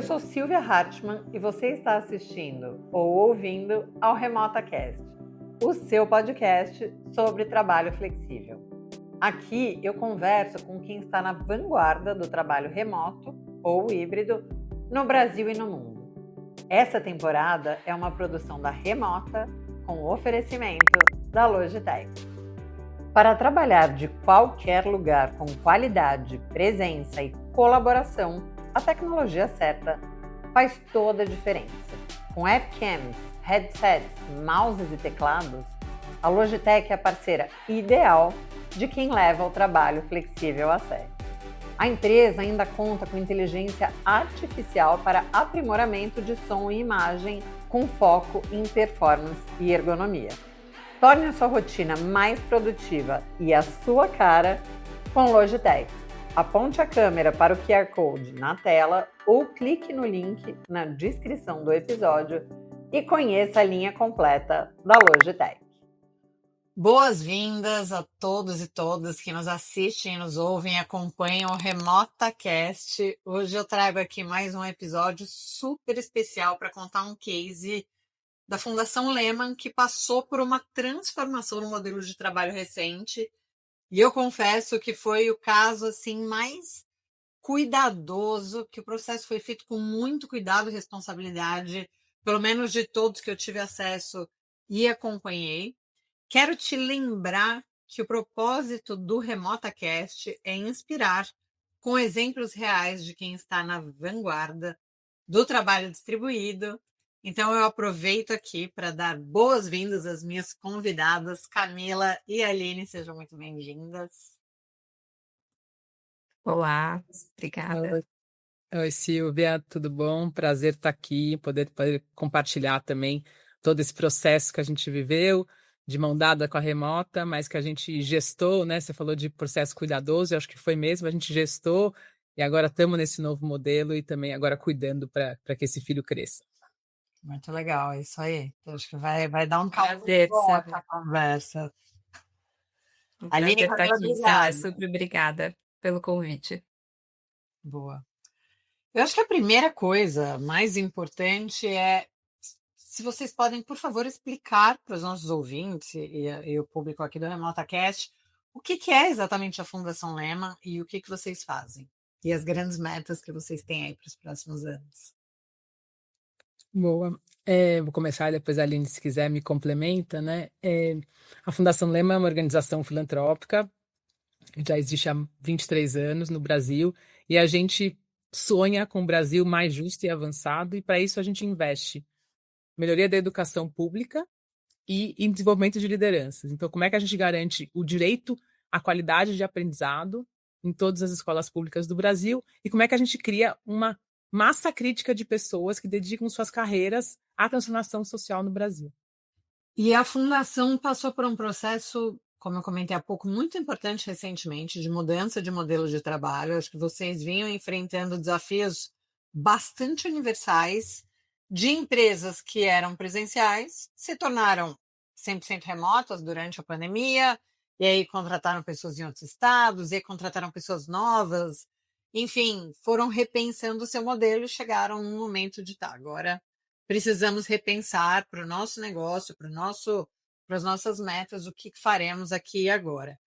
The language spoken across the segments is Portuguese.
sou Silvia Hartmann e você está assistindo ou ouvindo ao RemotaCast, o seu podcast sobre trabalho flexível. Aqui eu converso com quem está na vanguarda do trabalho remoto ou híbrido no Brasil e no mundo. Essa temporada é uma produção da Remota com oferecimento da Logitech. Para trabalhar de qualquer lugar com qualidade, presença e colaboração, a tecnologia certa faz toda a diferença. Com webcams, headsets, mouses e teclados, a Logitech é a parceira ideal de quem leva o trabalho flexível a sério. A empresa ainda conta com inteligência artificial para aprimoramento de som e imagem com foco em performance e ergonomia. Torne a sua rotina mais produtiva e a sua cara com Logitech. Aponte a câmera para o QR Code na tela ou clique no link na descrição do episódio e conheça a linha completa da Logitech. Boas-vindas a todos e todas que nos assistem, nos ouvem e acompanham o RemotaCast. Hoje eu trago aqui mais um episódio super especial para contar um case da Fundação Lehman, que passou por uma transformação no modelo de trabalho recente. E eu confesso que foi o caso assim mais cuidadoso, que o processo foi feito com muito cuidado e responsabilidade, pelo menos de todos que eu tive acesso e acompanhei. Quero te lembrar que o propósito do RemotaCast é inspirar com exemplos reais de quem está na vanguarda do trabalho distribuído. Então eu aproveito aqui para dar boas-vindas às minhas convidadas, Camila e Aline, sejam muito bem-vindas. Olá, obrigada. Oi, Silvia, tudo bom? Prazer estar aqui, poder compartilhar também todo esse processo que a gente viveu, de mão dada com a Remota, mas que a gente gestou, né? Você falou de processo cuidadoso, eu acho que foi mesmo, a gente gestou e agora estamos nesse novo modelo e também agora cuidando para que esse filho cresça. Muito legal, é isso aí. Eu acho que vai dar um Prazer, bom sabe? essa conversa. Prazer Aline, estar Camila, aqui, Sara. obrigada. Super obrigada pelo convite. Boa. Eu acho que a primeira coisa mais importante é se vocês podem, por favor, explicar para os nossos ouvintes e o público aqui do RemotaCast o que é exatamente a Fundação Lehman e o que vocês fazem. E as grandes metas que vocês têm aí para os próximos anos. Boa. Vou começar, depois a Aline, se quiser, me complementa, né? A Fundação Lehman é uma organização filantrópica, já existe há 23 anos no Brasil, e a gente sonha com um Brasil mais justo e avançado, e para isso a gente investe em melhoria da educação pública e em desenvolvimento de lideranças. Então, como é que a gente garante o direito à qualidade de aprendizado em todas as escolas públicas do Brasil, e como é que a gente cria uma massa crítica de pessoas que dedicam suas carreiras à transformação social no Brasil. E a Fundação passou por um processo, como eu comentei há pouco, muito importante recentemente, de mudança de modelo de trabalho. Acho que vocês vinham enfrentando desafios bastante universais de empresas que eram presenciais, se tornaram 100% remotas durante a pandemia, e aí contrataram pessoas em outros estados, e aí contrataram pessoas novas. Enfim, foram repensando o seu modelo e chegaram num momento de, tá, agora precisamos repensar para o nosso negócio, para as nossas metas, o que faremos aqui e agora.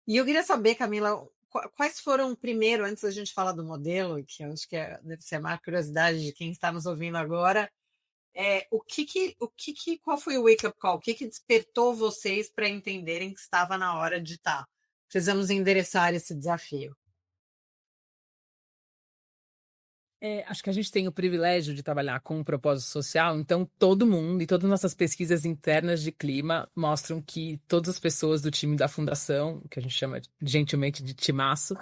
E eu queria saber, Camila, quais foram, primeiro, antes da gente falar do modelo, que eu acho que deve ser a maior curiosidade de quem está nos ouvindo agora, qual foi o wake-up call? O que despertou vocês para entenderem que estava na hora de precisamos endereçar esse desafio? Acho que a gente tem o privilégio de trabalhar com um propósito social, então todo mundo e todas as nossas pesquisas internas de clima mostram que todas as pessoas do time da Fundação, que a gente chama gentilmente de timaço,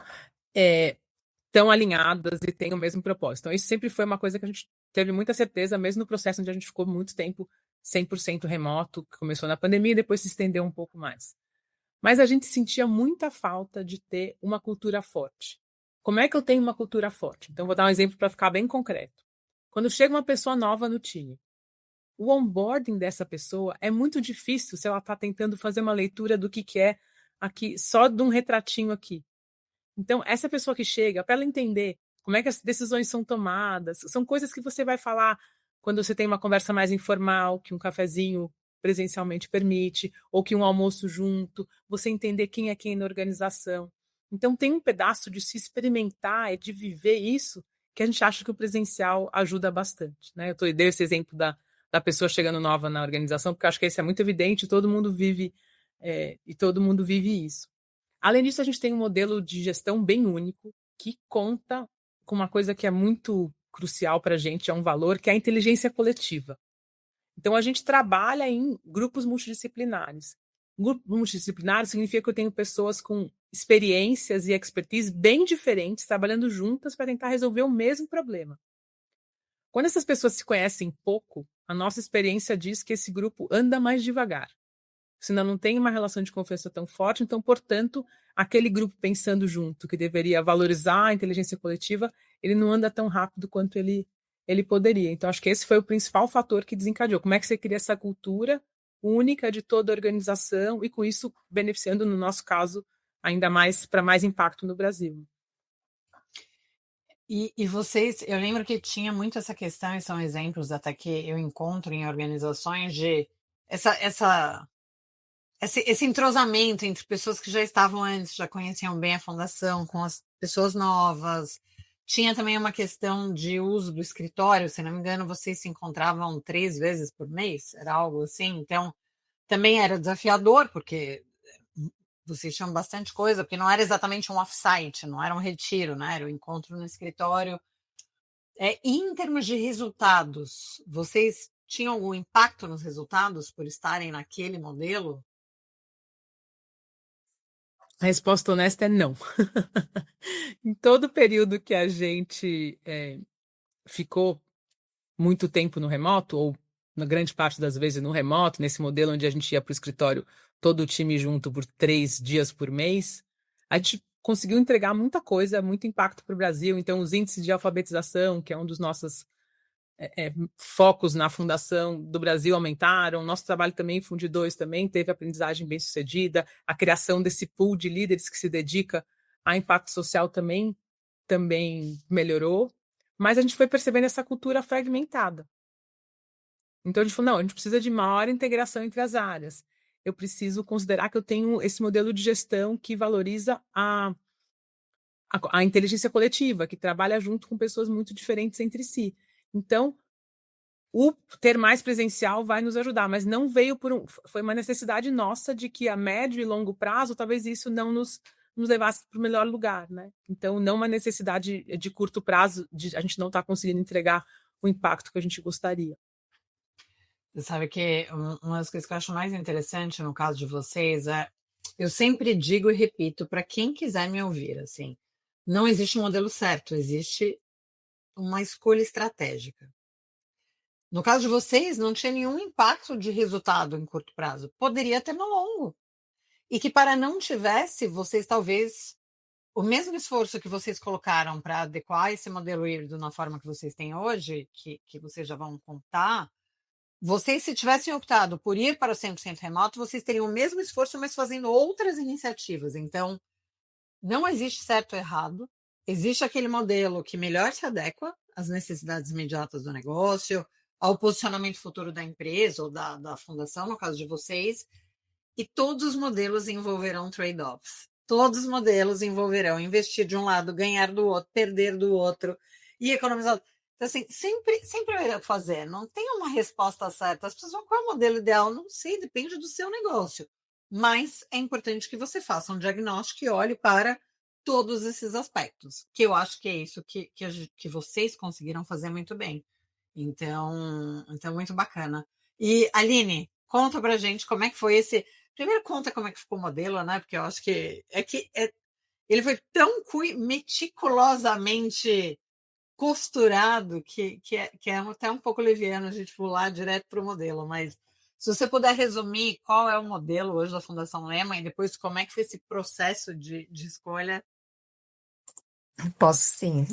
estão alinhadas e têm o mesmo propósito. Então isso sempre foi uma coisa que a gente teve muita certeza, mesmo no processo onde a gente ficou muito tempo 100% remoto, que começou na pandemia e depois se estendeu um pouco mais. Mas a gente sentia muita falta de ter uma cultura forte. Como é que eu tenho uma cultura forte? Então, vou dar um exemplo para ficar bem concreto. Quando chega uma pessoa nova no time, o onboarding dessa pessoa é muito difícil se ela está tentando fazer uma leitura do que é aqui, só de um retratinho aqui. Então, essa pessoa que chega, para ela entender como é que as decisões são tomadas. São coisas que você vai falar quando você tem uma conversa mais informal, que um cafezinho presencialmente permite, ou que um almoço junto, você entender quem é quem na organização. Então tem um pedaço de se experimentar e de viver isso que a gente acha que o presencial ajuda bastante, né? Eu dei esse exemplo da pessoa chegando nova na organização, porque eu acho que isso é muito evidente, todo mundo vive e todo mundo vive isso. Além disso, a gente tem um modelo de gestão bem único, que conta com uma coisa que é muito crucial para a gente, é um valor, que é a inteligência coletiva. Então, a gente trabalha em grupos multidisciplinares. Grupo multidisciplinar significa que eu tenho pessoas com experiências e expertise bem diferentes, trabalhando juntas para tentar resolver o mesmo problema. Quando essas pessoas se conhecem pouco, a nossa experiência diz que esse grupo anda mais devagar. Senão não tem uma relação de confiança tão forte, então, portanto, aquele grupo pensando junto, que deveria valorizar a inteligência coletiva, ele não anda tão rápido quanto ele poderia. Então, acho que esse foi o principal fator que desencadeou. Como é que você cria essa cultura única de toda a organização e, com isso, beneficiando, no nosso caso, ainda mais para mais impacto no Brasil. E vocês, eu lembro que tinha muito essa questão, e são exemplos até que eu encontro em organizações de esse entrosamento entre pessoas que já estavam antes, já conheciam bem a fundação, com as pessoas novas. Tinha também uma questão de uso do escritório, se não me engano, vocês se encontravam 3 vezes por mês, era algo assim. Então, também era desafiador, porque vocês tinham bastante coisa, porque não era exatamente um off-site, não era um retiro, né? Era um encontro no escritório. E em termos de resultados, vocês tinham algum impacto nos resultados por estarem naquele modelo? A resposta honesta é não. Em todo o período que a gente ficou muito tempo no remoto, ou na grande parte das vezes no remoto, nesse modelo onde a gente ia para o escritório todo o time junto por 3 dias por mês, a gente conseguiu entregar muita coisa, muito impacto para o Brasil. Então, os índices de alfabetização, que é um dos nossos focos na fundação do Brasil, aumentaram. Nosso trabalho também, Fundi 2, também teve aprendizagem bem sucedida. A criação desse pool de líderes que se dedica a impacto social também melhorou. Mas a gente foi percebendo essa cultura fragmentada. Então a gente falou, não, a gente precisa de maior integração entre as áreas. Eu preciso considerar que eu tenho esse modelo de gestão que valoriza a inteligência coletiva, que trabalha junto com pessoas muito diferentes entre si. Então, o ter mais presencial vai nos ajudar, mas não veio foi uma necessidade nossa de que a médio e longo prazo, talvez isso não nos levasse para o melhor lugar, né? Então, não uma necessidade de curto prazo, de a gente não estar conseguindo entregar o impacto que a gente gostaria. Você sabe que uma das coisas que eu acho mais interessante no caso de vocês eu sempre digo e repito para quem quiser me ouvir, assim, não existe um modelo certo, existe uma escolha estratégica. No caso de vocês, não tinha nenhum impacto de resultado em curto prazo, poderia ter no longo. E que para não tivesse, vocês talvez o mesmo esforço que vocês colocaram para adequar esse modelo híbrido na forma que vocês têm hoje, que vocês já vão contar, vocês, se tivessem optado por ir para o 100% remoto, vocês teriam o mesmo esforço, mas fazendo outras iniciativas. Então, não existe certo ou errado. Existe aquele modelo que melhor se adequa às necessidades imediatas do negócio, ao posicionamento futuro da empresa ou da fundação, no caso de vocês. E todos os modelos envolverão trade-offs. Todos os modelos envolverão investir de um lado, ganhar do outro, perder do outro e economizar. Então, assim, sempre vai fazer. Não tem uma resposta certa. As pessoas vão, qual é o modelo ideal? Não sei, depende do seu negócio. Mas é importante que você faça um diagnóstico e olhe para todos esses aspectos, que eu acho que é isso que vocês conseguiram fazer muito bem. Então, muito bacana. E, Aline, conta pra gente como é que foi esse... Primeiro conta como é que ficou o modelo, né? Porque eu acho que ele foi tão meticulosamente costurado que é até um pouco leviano a gente pular direto para o modelo. Mas se você puder resumir qual é o modelo hoje da Fundação Lehman e depois como é que foi esse processo de escolha. Posso sim.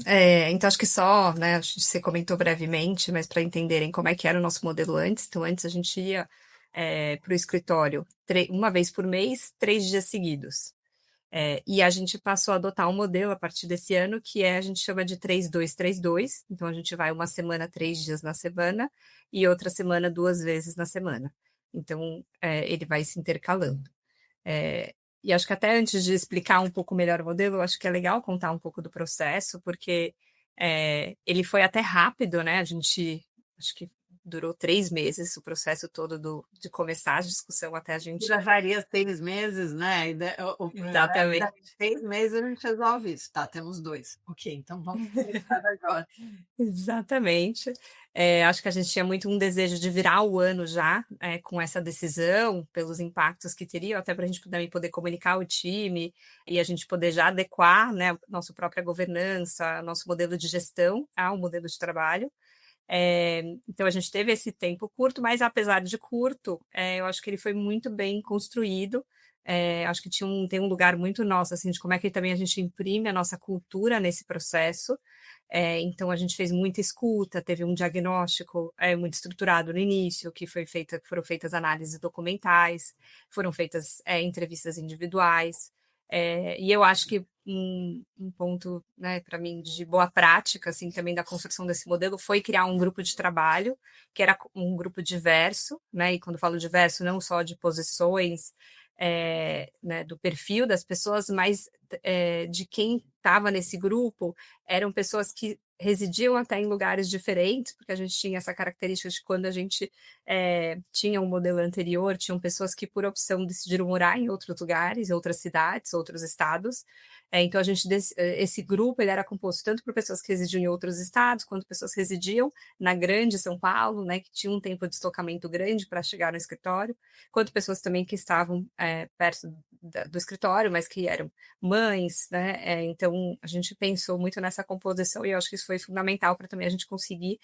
Então, acho que só, né, você comentou brevemente, mas para entenderem como é que era o nosso modelo antes. Então, antes a gente ia para o escritório uma vez por mês, 3 dias seguidos. E a gente passou a adotar um modelo a partir desse ano, que a gente chama de 3-2-3-2. Então, a gente vai uma semana, 3 dias na semana, e outra semana, 2 vezes na semana. Então, ele vai se intercalando. E acho que até antes de explicar um pouco melhor o modelo, eu acho que é legal contar um pouco do processo, porque ele foi até rápido, né? A gente, acho que durou 3 meses o processo todo de começar a discussão até a gente. Já faria 6 meses, né? Exatamente. Daqui 6 meses a gente resolve isso. Tá, temos 2. Ok, então vamos começar agora. Exatamente. Acho que a gente tinha muito um desejo de virar o ano já, com essa decisão, pelos impactos que teria, até para a gente também poder comunicar o time e a gente poder já adequar, né, nossa própria governança, nosso modelo de gestão ao modelo de trabalho. Então a gente teve esse tempo curto, mas apesar de curto, eu acho que ele foi muito bem construído. Acho que tem um lugar muito nosso, assim, de como é que também a gente imprime a nossa cultura nesse processo. Então a gente fez muita escuta, teve um diagnóstico muito estruturado no início, foram feitas análises documentais, foram feitas entrevistas individuais. E eu acho que um ponto, né, para mim, de boa prática, assim, também da construção desse modelo foi criar um grupo de trabalho, que era um grupo diverso, né, e quando falo diverso, não só de posições, né, do perfil das pessoas, mas de quem estava nesse grupo, eram pessoas que residiam até em lugares diferentes, porque a gente tinha essa característica de quando a gente tinha um modelo anterior, tinham pessoas que, por opção, decidiram morar em outros lugares, outras cidades, outros estados. Então, esse grupo ele era composto tanto por pessoas que residiam em outros estados, quanto pessoas que residiam na grande São Paulo, né, que tinham um tempo de deslocamento grande para chegar no escritório, quanto pessoas também que estavam perto do escritório, mas que eram mães, né? Então, a gente pensou muito nessa composição e eu acho que isso foi fundamental para também a gente conseguir,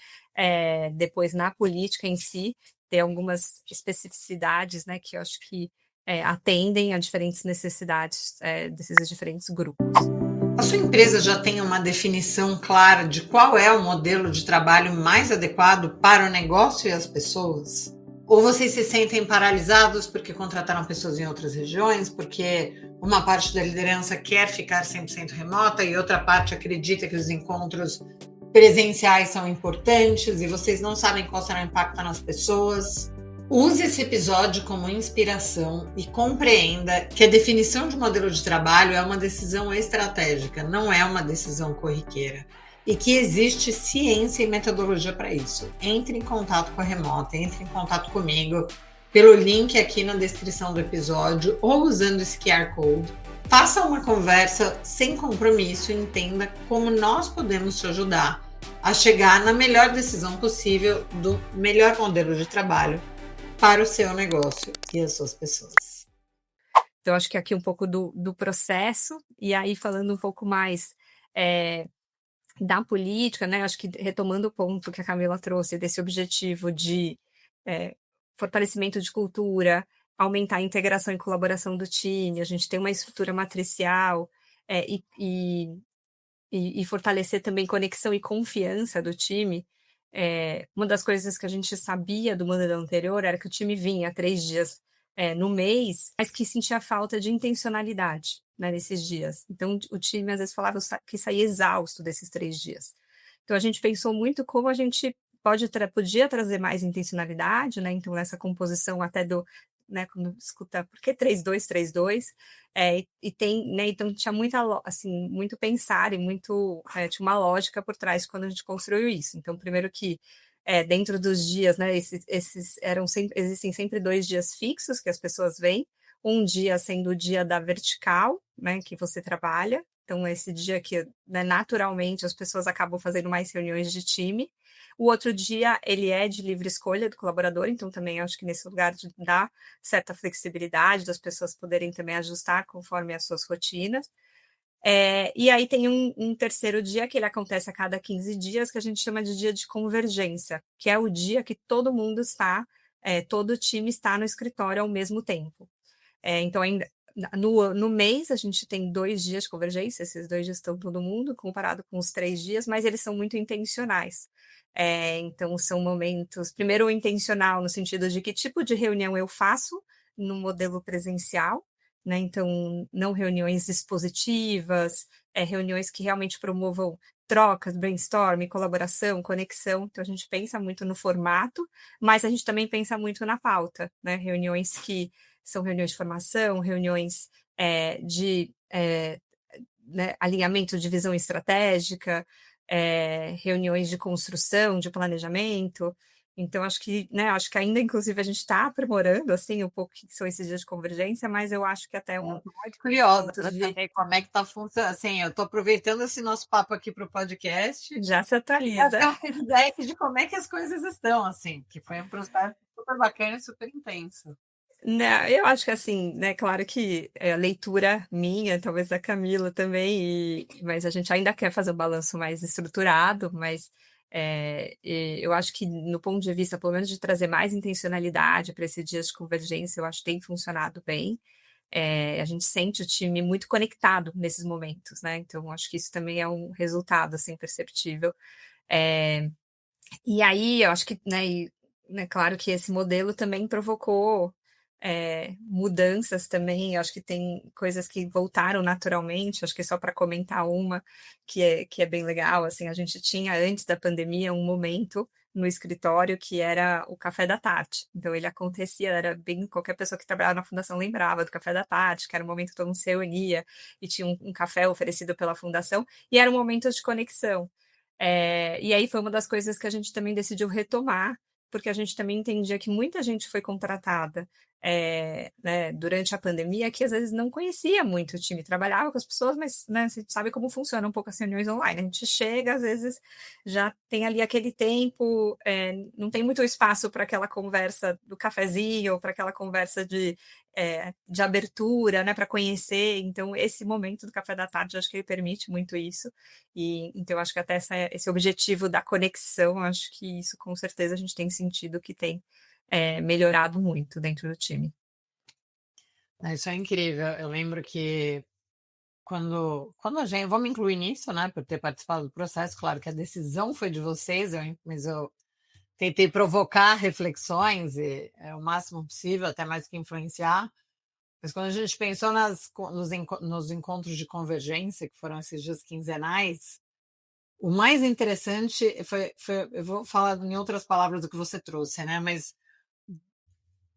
depois, na política em si, ter algumas especificidades, né, que eu acho que atendem a diferentes necessidades desses diferentes grupos. A sua empresa já tem uma definição clara de qual é o modelo de trabalho mais adequado para o negócio e as pessoas? Ou vocês se sentem paralisados porque contrataram pessoas em outras regiões, porque uma parte da liderança quer ficar 100% remota e outra parte acredita que os encontros presenciais são importantes e vocês não sabem qual será o impacto nas pessoas? Use esse episódio como inspiração e compreenda que a definição de modelo de trabalho é uma decisão estratégica, não é uma decisão corriqueira. E que existe ciência e metodologia para isso. Entre em contato com a Remota, entre em contato comigo pelo link aqui na descrição do episódio ou usando esse QR Code. Faça uma conversa sem compromisso e entenda como nós podemos te ajudar a chegar na melhor decisão possível do melhor modelo de trabalho para o seu negócio e as suas pessoas. Então, acho que aqui um pouco do processo, e aí falando um pouco mais da política, né? Acho que retomando o ponto que a Camila trouxe, desse objetivo de fortalecimento de cultura, aumentar a integração e colaboração do time, a gente tem uma estrutura matricial e fortalecer também conexão e confiança do time. Uma das coisas que a gente sabia do modelo anterior era que o time vinha 3 dias no mês, mas que sentia falta de intencionalidade, né, nesses dias. Então, o time às vezes falava que saía exausto desses 3 dias. Então, a gente pensou muito como a gente podia trazer mais intencionalidade, né? Então, nessa composição até né, quando escuta, por que 3-2-3-2? E tem, né, então tinha assim, muito pensar e tinha uma lógica por trás quando a gente construiu isso. Então, primeiro que dentro dos dias, né, existem sempre 2 dias fixos que as pessoas vêm, um dia sendo o dia da vertical, né, que você trabalha, então esse dia que, né, naturalmente as pessoas acabam fazendo mais reuniões de time. O outro dia, ele é de livre escolha do colaborador, então também acho que nesse lugar de dar certa flexibilidade, das pessoas poderem também ajustar conforme as suas rotinas. E aí tem um terceiro dia, que ele acontece a cada 15 dias, que a gente chama de dia de convergência, que é o dia que todo mundo todo o time está no escritório ao mesmo tempo. Então, ainda no mês, a gente tem 2 dias de convergência, esses 2 dias estão todo mundo, comparado com os 3 dias, mas eles são muito intencionais. Então, são momentos, primeiro, o intencional, no sentido de que tipo de reunião eu faço no modelo presencial. né? Então, não reuniões expositivas, reuniões que realmente promovam trocas, brainstorming, colaboração, conexão. Então, a gente pensa muito no formato, mas a gente também pensa muito na pauta, né? Reuniões que são reuniões de formação, reuniões de né, alinhamento de visão estratégica, reuniões de construção, de planejamento. Então, acho que ainda, inclusive, a gente está aprimorando, assim, um pouco o que são esses dias de convergência, mas eu acho que até Eu tô muito curiosa ponto para de saber como é que está funcionando. Assim, eu estou aproveitando esse nosso papo aqui para o podcast já se e atualiza. dar um feedback de como é que as coisas estão, assim, que foi um processo super bacana e super intenso. Não, eu acho que assim, né, claro que é a leitura minha, talvez da Camila também, mas a gente ainda quer fazer um balanço mais estruturado, mas eu acho que no ponto de vista, pelo menos de trazer mais intencionalidade para esses dias de convergência, eu acho que tem funcionado bem. A gente sente o time muito conectado nesses momentos, né? Então, acho que isso também é um resultado, assim, perceptível. É, e aí, eu acho que, né, claro que esse modelo também provocou mudanças também. Eu acho que tem coisas que voltaram naturalmente. Acho que só para comentar uma que é bem legal, assim, a gente tinha antes da pandemia um momento no escritório que era o café da tarde. Então ele acontecia, era bem qualquer pessoa que trabalhava na fundação lembrava do café da tarde, que era um momento que todo mundo se reunia e tinha um café oferecido pela fundação e era um momento de conexão. E aí foi uma das coisas que a gente também decidiu retomar, porque a gente também entendia que muita gente foi contratada né, durante a pandemia, que às vezes não conhecia muito o time, trabalhava com as pessoas, mas né, a gente sabe como funciona um pouco as reuniões online. A gente chega, às vezes já tem ali aquele tempo, não tem muito espaço para aquela conversa do cafezinho, ou para aquela conversa de abertura, né, para conhecer. Então, esse momento do café da tarde, eu acho que ele permite muito isso. E então, acho que até esse objetivo da conexão, acho que isso com certeza a gente tem sentido que tem melhorado muito dentro do time. Isso é incrível. Eu lembro que quando a gente. Vou me incluir nisso, né? Por ter participado do processo. Claro que a decisão foi de vocês, mas eu tentei provocar reflexões o máximo possível, até mais que influenciar. Mas quando a gente pensou nos encontros de convergência, que foram esses dias quinzenais, o mais interessante foi. Eu vou falar em outras palavras do que você trouxe, né? Mas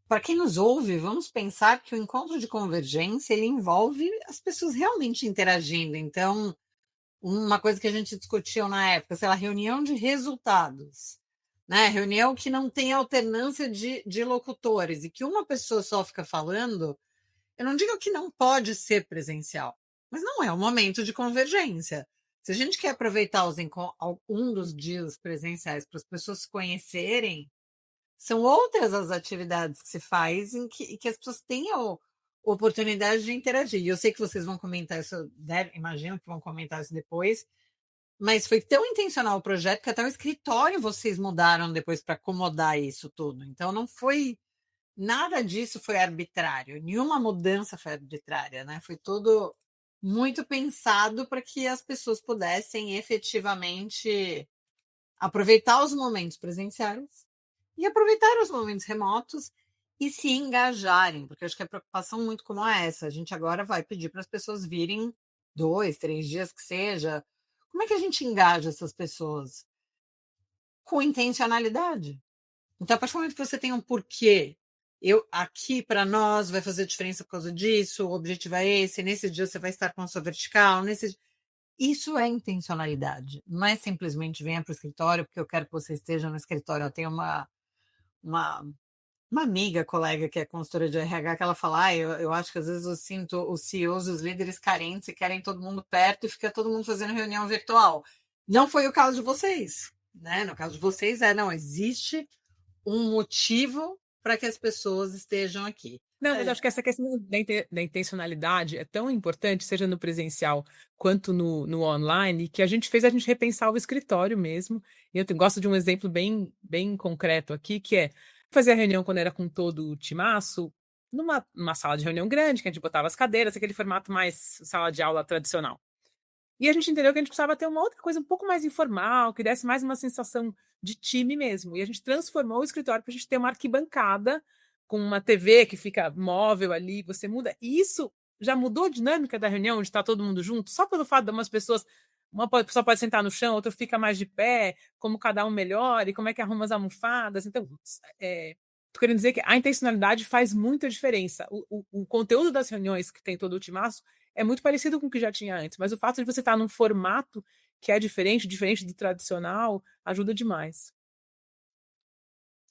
para quem nos ouve, vamos pensar que o encontro de convergência ele envolve as pessoas realmente interagindo. Então, uma coisa que a gente discutiu na época, sei lá, reunião de resultados, né? Reunião que não tem alternância de locutores e que uma pessoa só fica falando. Eu não digo que não pode ser presencial, mas não é o momento de convergência. Se a gente quer aproveitar um dos dias presenciais para as pessoas se conhecerem, são outras as atividades que se faz em que as pessoas tenham oportunidade de interagir. E eu sei que vocês vão comentar isso, imagino que vão comentar isso depois, mas foi tão intencional o projeto que até o escritório vocês mudaram depois para acomodar isso tudo. Então não foi nada disso foi arbitrário, nenhuma mudança foi arbitrária, né? Foi tudo muito pensado para que as pessoas pudessem efetivamente aproveitar os momentos presenciais e aproveitar os momentos remotos e se engajarem, porque eu acho que a preocupação muito como é essa. A gente agora vai pedir para as pessoas virem 2, 3 dias que seja. Como é que a gente engaja essas pessoas? Com intencionalidade. Então, a partir do momento que você tem um porquê, aqui para nós vai fazer diferença por causa disso, o objetivo é esse, nesse dia você vai estar com a sua vertical, isso é intencionalidade. Não é simplesmente venha para o escritório porque eu quero que você esteja no escritório. Eu tenho uma, uma amiga, colega que é consultora de RH, que ela fala, eu acho que às vezes eu sinto os CEOs, os líderes carentes e querem todo mundo perto e fica todo mundo fazendo reunião virtual. Não foi o caso de vocês, né? No caso de vocês não, existe um motivo para que as pessoas estejam aqui. Não, mas acho que essa questão da intencionalidade é tão importante, seja no presencial quanto no online, que a gente fez a gente repensar o escritório mesmo. E eu gosto de um exemplo bem concreto aqui, que é fazer a reunião quando era com todo o timaço, numa sala de reunião grande, que a gente botava as cadeiras, aquele formato mais sala de aula tradicional. E a gente entendeu que a gente precisava ter uma outra coisa um pouco mais informal, que desse mais uma sensação de time mesmo. E a gente transformou o escritório para a gente ter uma arquibancada com uma TV que fica móvel ali, você muda. E isso já mudou a dinâmica da reunião, onde está todo mundo junto, só pelo fato de umas pessoas, pessoa pode sentar no chão, outra fica mais de pé, como cada um melhora, e como é que arruma as almofadas. Então, tô querendo dizer que a intencionalidade faz muita diferença. O conteúdo das reuniões que tem todo o Timaço é muito parecido com o que já tinha antes, mas o fato de você estar num formato que é diferente do tradicional, ajuda demais.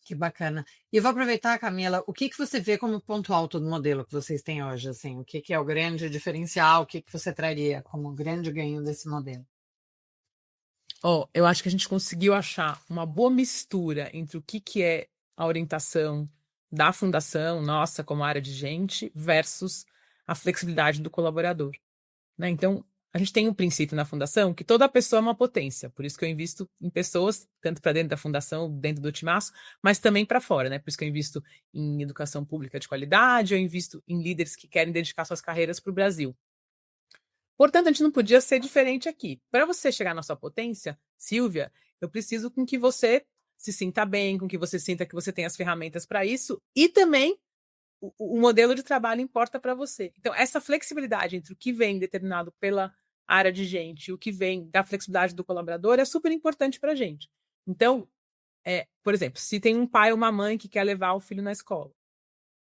Que bacana. E eu vou aproveitar, Camila, o que você vê como ponto alto do modelo que vocês têm hoje? Assim, o que é o grande diferencial? O que você traria como grande ganho desse modelo? Eu acho que a gente conseguiu achar uma boa mistura entre o que é a orientação da fundação, nossa, como área de gente, versus a flexibilidade do colaborador, né? Então, a gente tem um princípio na fundação que toda pessoa é uma potência, por isso que eu invisto em pessoas, tanto para dentro da fundação, dentro do Timaço, mas também para fora, né? Por isso que eu invisto em educação pública de qualidade, eu invisto em líderes que querem dedicar suas carreiras para o Brasil. Portanto, a gente não podia ser diferente aqui. Para você chegar na sua potência, Silvia, eu preciso com que você se sinta bem, com que você sinta que você tem as ferramentas para isso e também o modelo de trabalho importa para você. Então, essa flexibilidade entre o que vem determinado pela área de gente e o que vem da flexibilidade do colaborador é super importante para a gente. Então, por exemplo, se tem um pai ou uma mãe que quer levar o filho na escola,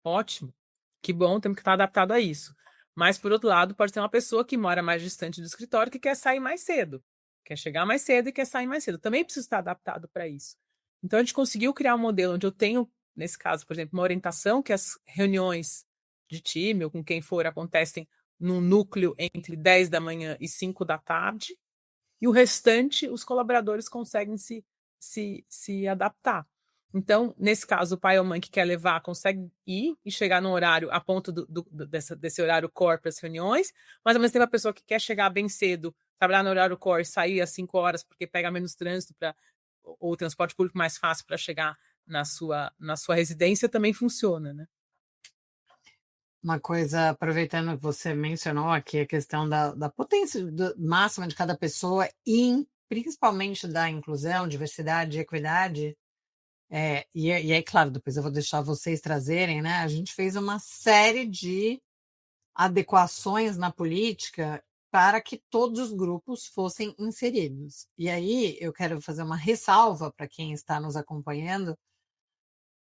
ótimo, que bom, temos que estar adaptado a isso. Mas, por outro lado, pode ter uma pessoa que mora mais distante do escritório que quer sair mais cedo, quer chegar mais cedo e quer sair mais cedo. Também precisa estar adaptado para isso. Então, a gente conseguiu criar um modelo onde eu tenho, nesse caso, por exemplo, uma orientação que as reuniões de time ou com quem for acontecem num núcleo entre 10 da manhã e 5 da tarde, e o restante, os colaboradores conseguem se adaptar. Então, nesse caso, o pai ou mãe que quer levar consegue ir e chegar no horário, a ponto desse horário core para as reuniões, mas ao mesmo tempo a pessoa que quer chegar bem cedo, trabalhar no horário core, sair às 5 horas porque pega menos trânsito ou o transporte público mais fácil para chegar na sua residência, também funciona, né? Uma coisa, aproveitando que você mencionou aqui a questão da potência máxima de cada pessoa e principalmente da inclusão, diversidade e equidade. E aí, claro, depois eu vou deixar vocês trazerem, né? A gente fez uma série de adequações na política para que todos os grupos fossem inseridos. E aí eu quero fazer uma ressalva para quem está nos acompanhando.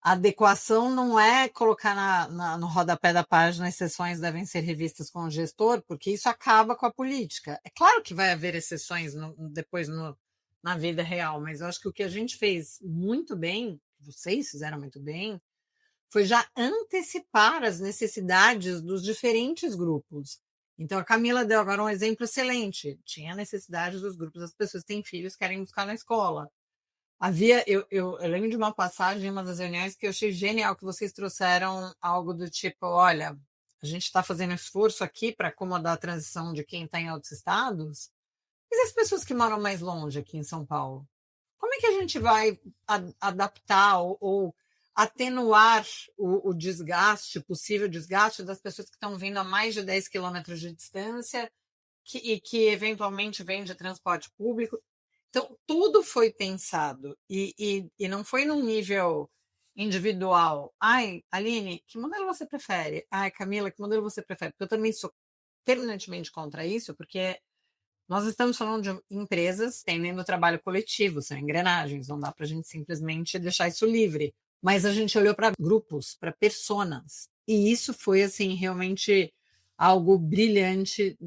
A adequação não é colocar no rodapé da página as sessões devem ser revistas com o gestor, porque isso acaba com a política. É claro que vai haver exceções depois na vida real, mas eu acho que o que a gente fez muito bem, vocês fizeram muito bem, foi já antecipar as necessidades dos diferentes grupos. Então, a Camila deu agora um exemplo excelente. Tinha necessidade dos grupos, as pessoas que têm filhos querem buscar na escola. Eu lembro de uma passagem em uma das reuniões que eu achei genial, que vocês trouxeram algo do tipo, olha, a gente está fazendo esforço aqui para acomodar a transição de quem está em outros estados, mas as pessoas que moram mais longe aqui em São Paulo, como é que a gente vai adaptar ou atenuar o desgaste, possível desgaste das pessoas que estão vindo a mais de 10 quilômetros de distância e que eventualmente vêm de transporte público? Então, tudo foi pensado e não foi num nível individual. Ai, Aline, que modelo você prefere? Ai, Camila, que modelo você prefere? Porque eu também sou terminantemente contra isso, porque nós estamos falando de empresas tendendo trabalho coletivo, são engrenagens, não dá para a gente simplesmente deixar isso livre. Mas a gente olhou para grupos, para personas, e isso foi assim realmente algo brilhante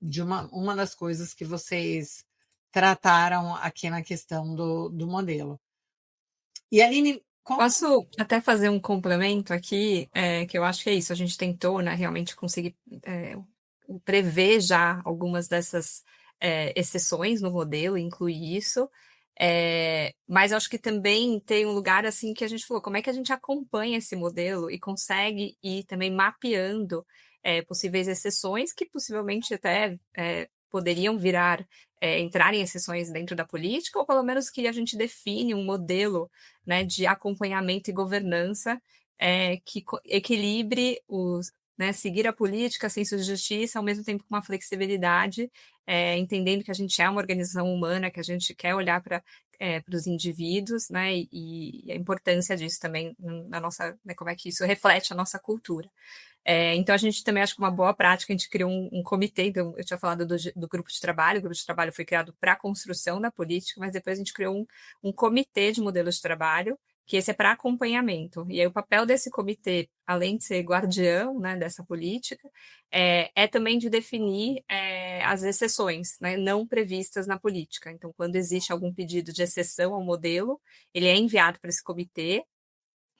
de uma das coisas que vocês trataram aqui na questão do modelo. E Aline, Posso até fazer um complemento aqui, que eu acho que é isso, a gente tentou, né, realmente conseguir prever já algumas dessas exceções no modelo, incluir isso, mas eu acho que também tem um lugar assim que a gente falou, como é que a gente acompanha esse modelo e consegue ir também mapeando possíveis exceções que possivelmente até poderiam entrar em exceções dentro da política, ou pelo menos que a gente define um modelo, né, de acompanhamento e governança que equilibre né, seguir a política, senso de justiça, ao mesmo tempo com uma flexibilidade, entendendo que a gente é uma organização humana, que a gente quer olhar para para os indivíduos, né, e a importância disso também na nossa, né, como é que isso reflete a nossa cultura. Então, a gente também acho que uma boa prática, a gente criou um comitê, então, eu tinha falado do grupo de trabalho, o grupo de trabalho foi criado para a construção da política, mas depois a gente criou um comitê de modelos de trabalho, que esse é para acompanhamento. E aí o papel desse comitê, além de ser guardião, né, dessa política, é também de definir as exceções, né, não previstas na política. Então, quando existe algum pedido de exceção ao modelo, ele é enviado para esse comitê,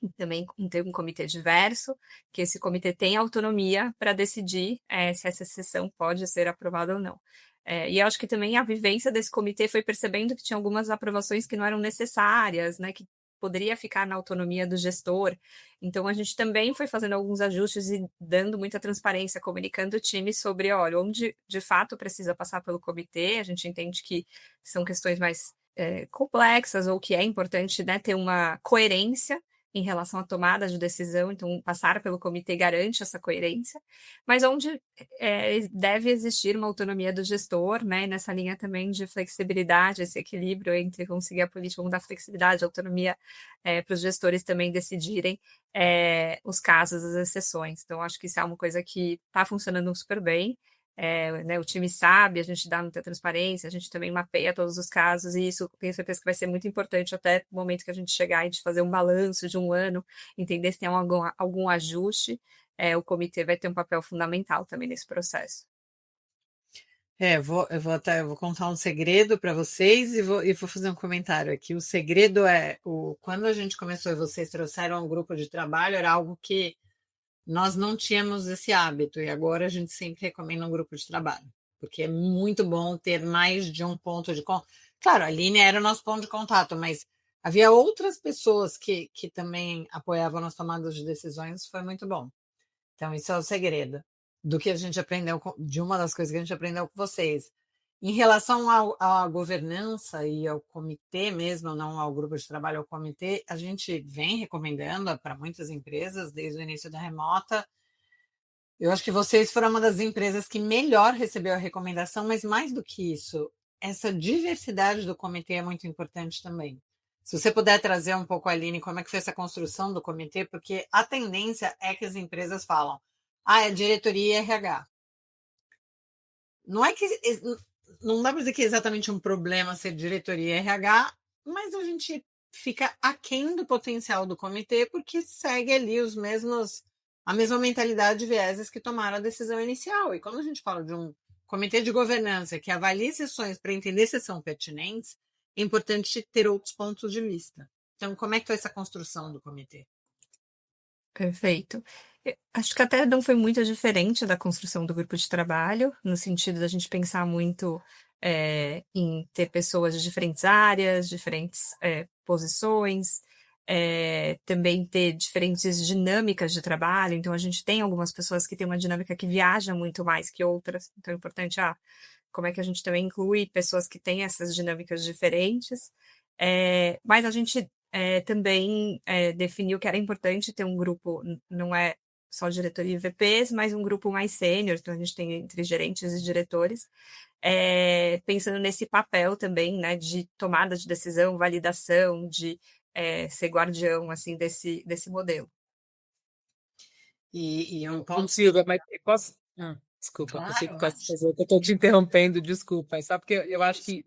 e também tem um comitê diverso, que esse comitê tem autonomia para decidir se essa exceção pode ser aprovada ou não. E eu acho que também a vivência desse comitê foi percebendo que tinha algumas aprovações que não eram necessárias, né, que poderia ficar na autonomia do gestor. Então, a gente também foi fazendo alguns ajustes e dando muita transparência, comunicando o time sobre, olha, onde de fato precisa passar pelo comitê, a gente entende que são questões mais complexas ou que é importante, né, ter uma coerência em relação à tomada de decisão, então passar pelo comitê garante essa coerência, mas onde deve existir uma autonomia do gestor, né, nessa linha também de flexibilidade, esse equilíbrio entre conseguir a política, vamos dar flexibilidade, autonomia para os gestores também decidirem os casos, as exceções. Então, acho que isso é uma coisa que está funcionando super bem, né, o time sabe, a gente dá muita transparência, a gente também mapeia todos os casos, e isso tenho certeza que vai ser muito importante até o momento que a gente chegar e de fazer um balanço de um ano, entender se tem algum ajuste, o comitê vai ter um papel fundamental também nesse processo. Eu vou contar um segredo para vocês e vou fazer um comentário aqui. O segredo quando a gente começou e vocês trouxeram um grupo de trabalho, era algo que nós não tínhamos esse hábito, e agora a gente sempre recomenda um grupo de trabalho, porque é muito bom ter mais de um ponto de contato. Claro, a Aline era o nosso ponto de contato, mas havia outras pessoas que também apoiavam nas tomadas de decisões, foi muito bom. Então, isso é o segredo do que a gente aprendeu, de uma das coisas que a gente aprendeu com vocês. Em relação à governança e ao comitê mesmo, não ao grupo de trabalho, ao comitê, a gente vem recomendando para muitas empresas desde o início da remota. Eu acho que vocês foram uma das empresas que melhor recebeu a recomendação, mas mais do que isso, essa diversidade do comitê é muito importante também. Se você puder trazer um pouco, Aline, como é que foi essa construção do comitê, porque a tendência é que as empresas falam, é diretoria e RH. Não é que não dá para dizer que é exatamente um problema ser diretoria e RH, mas a gente fica aquém do potencial do comitê porque segue ali a mesma mentalidade de vieses que tomaram a decisão inicial. E quando a gente fala de um comitê de governança que avalia sessões para entender se são pertinentes, é importante ter outros pontos de vista. Então, como é que foi essa construção do comitê? Perfeito. Acho que até não foi muito diferente da construção do grupo de trabalho, no sentido da gente pensar muito em ter pessoas de diferentes áreas, diferentes posições, também ter diferentes dinâmicas de trabalho. Então, a gente tem algumas pessoas que têm uma dinâmica que viaja muito mais que outras. Então, é importante, como é que a gente também inclui pessoas que têm essas dinâmicas diferentes. Mas a gente também definiu que era importante ter um grupo, não é só diretoria e VPs, mas um grupo mais sênior, então a gente tem entre gerentes e diretores, pensando nesse papel também, né, de tomada de decisão, validação, de ser guardião, assim, desse modelo. E um ponto... Silvia, mas posso... desculpa, claro, eu sei que posso fazer, eu estou te interrompendo, desculpa, só porque eu acho que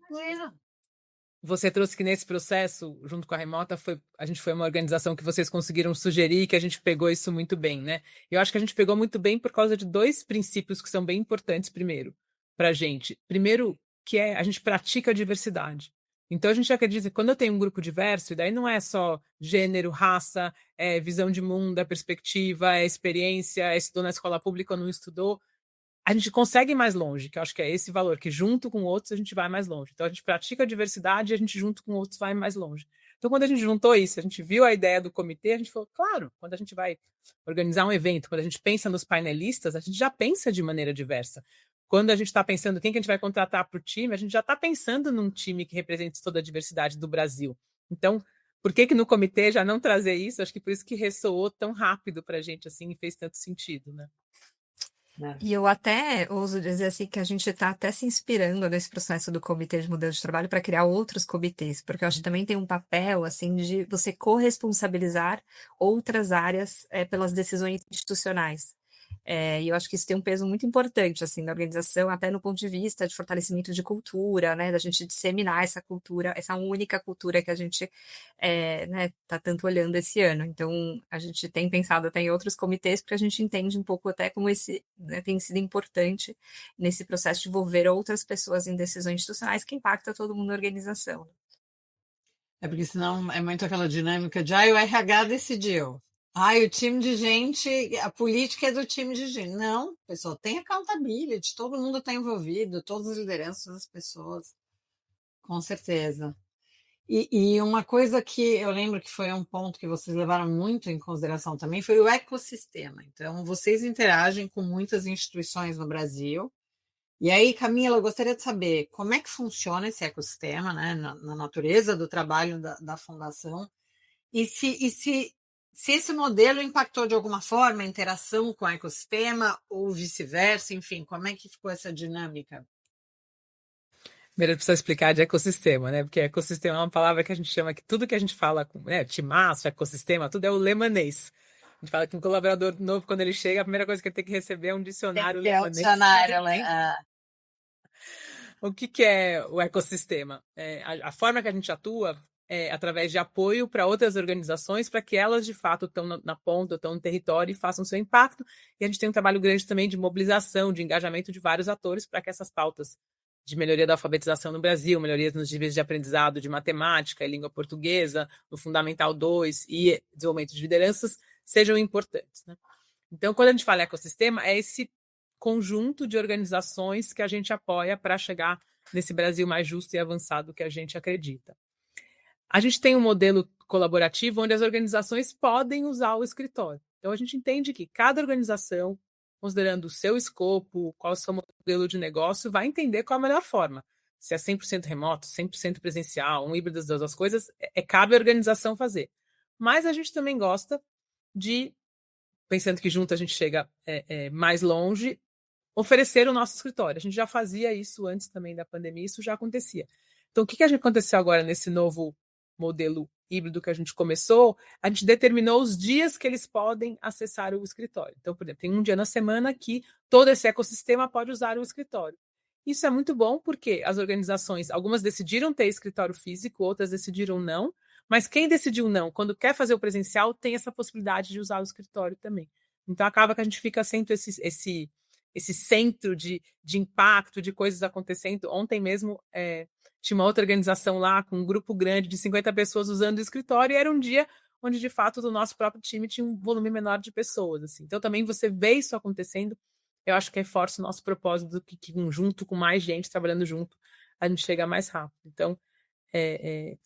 você trouxe que nesse processo, junto com a Remota, a gente foi uma organização que vocês conseguiram sugerir e que a gente pegou isso muito bem, né? Eu acho que a gente pegou muito bem por causa de dois princípios que são bem importantes, primeiro, para a gente. Primeiro, que a gente pratica a diversidade. Então, a gente acredita que quando eu tenho um grupo diverso, e daí não é só gênero, raça, visão de mundo, perspectiva, experiência, estudou na escola pública ou não estudou, a gente consegue ir mais longe, que eu acho que é esse valor, que junto com outros a gente vai mais longe. Então a gente pratica a diversidade e a gente junto com outros vai mais longe. Então quando a gente juntou isso, a gente viu a ideia do comitê, a gente falou, claro, quando a gente vai organizar um evento, quando a gente pensa nos painelistas, a gente já pensa de maneira diversa. Quando a gente está pensando quem que a gente vai contratar para o time, a gente já está pensando num time que represente toda a diversidade do Brasil. Então, por que no comitê já não trazer isso? Acho que por isso que ressoou tão rápido para a gente assim e fez tanto sentido, né? né? E eu até ouso dizer assim que a gente está até se inspirando nesse processo do comitê de modelo de trabalho para criar outros comitês, porque eu acho que também tem um papel assim de você corresponsabilizar outras áreas pelas decisões institucionais. E eu acho que isso tem um peso muito importante assim na organização, até no ponto de vista de fortalecimento de cultura, né, da gente disseminar essa cultura, essa única cultura que a gente né, tá tanto olhando esse ano. Então, a gente tem pensado até em outros comitês, porque a gente entende um pouco até como esse, né, tem sido importante nesse processo de envolver outras pessoas em decisões institucionais que impacta todo mundo na organização. É porque senão é muito aquela dinâmica de o RH decidiu. O time de gente, a política é do time de gente. Não, pessoal, tem accountability, todo mundo está envolvido, todas as lideranças das pessoas, com certeza. E uma coisa que eu lembro que foi um ponto que vocês levaram muito em consideração também foi o ecossistema. Então, vocês interagem com muitas instituições no Brasil. E aí, Camila, eu gostaria de saber como é que funciona esse ecossistema, né, na natureza do trabalho da fundação, e se esse modelo impactou de alguma forma a interação com o ecossistema ou vice-versa, enfim, como é que ficou essa dinâmica? Primeiro precisa explicar de ecossistema, né? Porque ecossistema é uma palavra que a gente chama que tudo que a gente fala, né, timaço, ecossistema, tudo é o lemanês. A gente fala que um colaborador novo, quando ele chega, a primeira coisa que ele tem que receber é um dicionário Tem o lemanês. dicionário, O que é o ecossistema? A forma que a gente atua é através de apoio para outras organizações, para que elas, de fato, estão na ponta, estão no território e façam seu impacto. E a gente tem um trabalho grande também de mobilização, de engajamento de vários atores para que essas pautas de melhoria da alfabetização no Brasil, melhorias nos níveis de aprendizado de matemática e língua portuguesa, no Fundamental 2 e desenvolvimento de lideranças, sejam importantes, né? Então, quando a gente fala em ecossistema, é esse conjunto de organizações que a gente apoia para chegar nesse Brasil mais justo e avançado que a gente acredita. A gente tem um modelo colaborativo onde as organizações podem usar o escritório. Então, a gente entende que cada organização, considerando o seu escopo, qual é o seu modelo de negócio, vai entender qual a melhor forma. Se é 100% remoto, 100% presencial, um híbrido das duas coisas, cabe à organização fazer. Mas a gente também gosta de, pensando que junto a gente chega mais longe, oferecer o nosso escritório. A gente já fazia isso antes também da pandemia, isso já acontecia. Então, o que aconteceu agora nesse novo modelo híbrido que a gente começou? A gente determinou os dias que eles podem acessar o escritório. Então, por exemplo, tem um dia na semana que todo esse ecossistema pode usar o escritório. Isso é muito bom porque as organizações, algumas decidiram ter escritório físico, outras decidiram não, mas quem decidiu não, quando quer fazer o presencial, tem essa possibilidade de usar o escritório também. Então, acaba que a gente fica sendo esse centro de impacto, de coisas acontecendo. Ontem mesmo tinha uma outra organização lá com um grupo grande de 50 pessoas usando o escritório e era um dia onde, de fato, do nosso próprio time tinha um volume menor de pessoas. Assim. Então, também você vê isso acontecendo, eu acho que reforça o nosso propósito do que junto com mais gente trabalhando junto, a gente chega mais rápido. Então,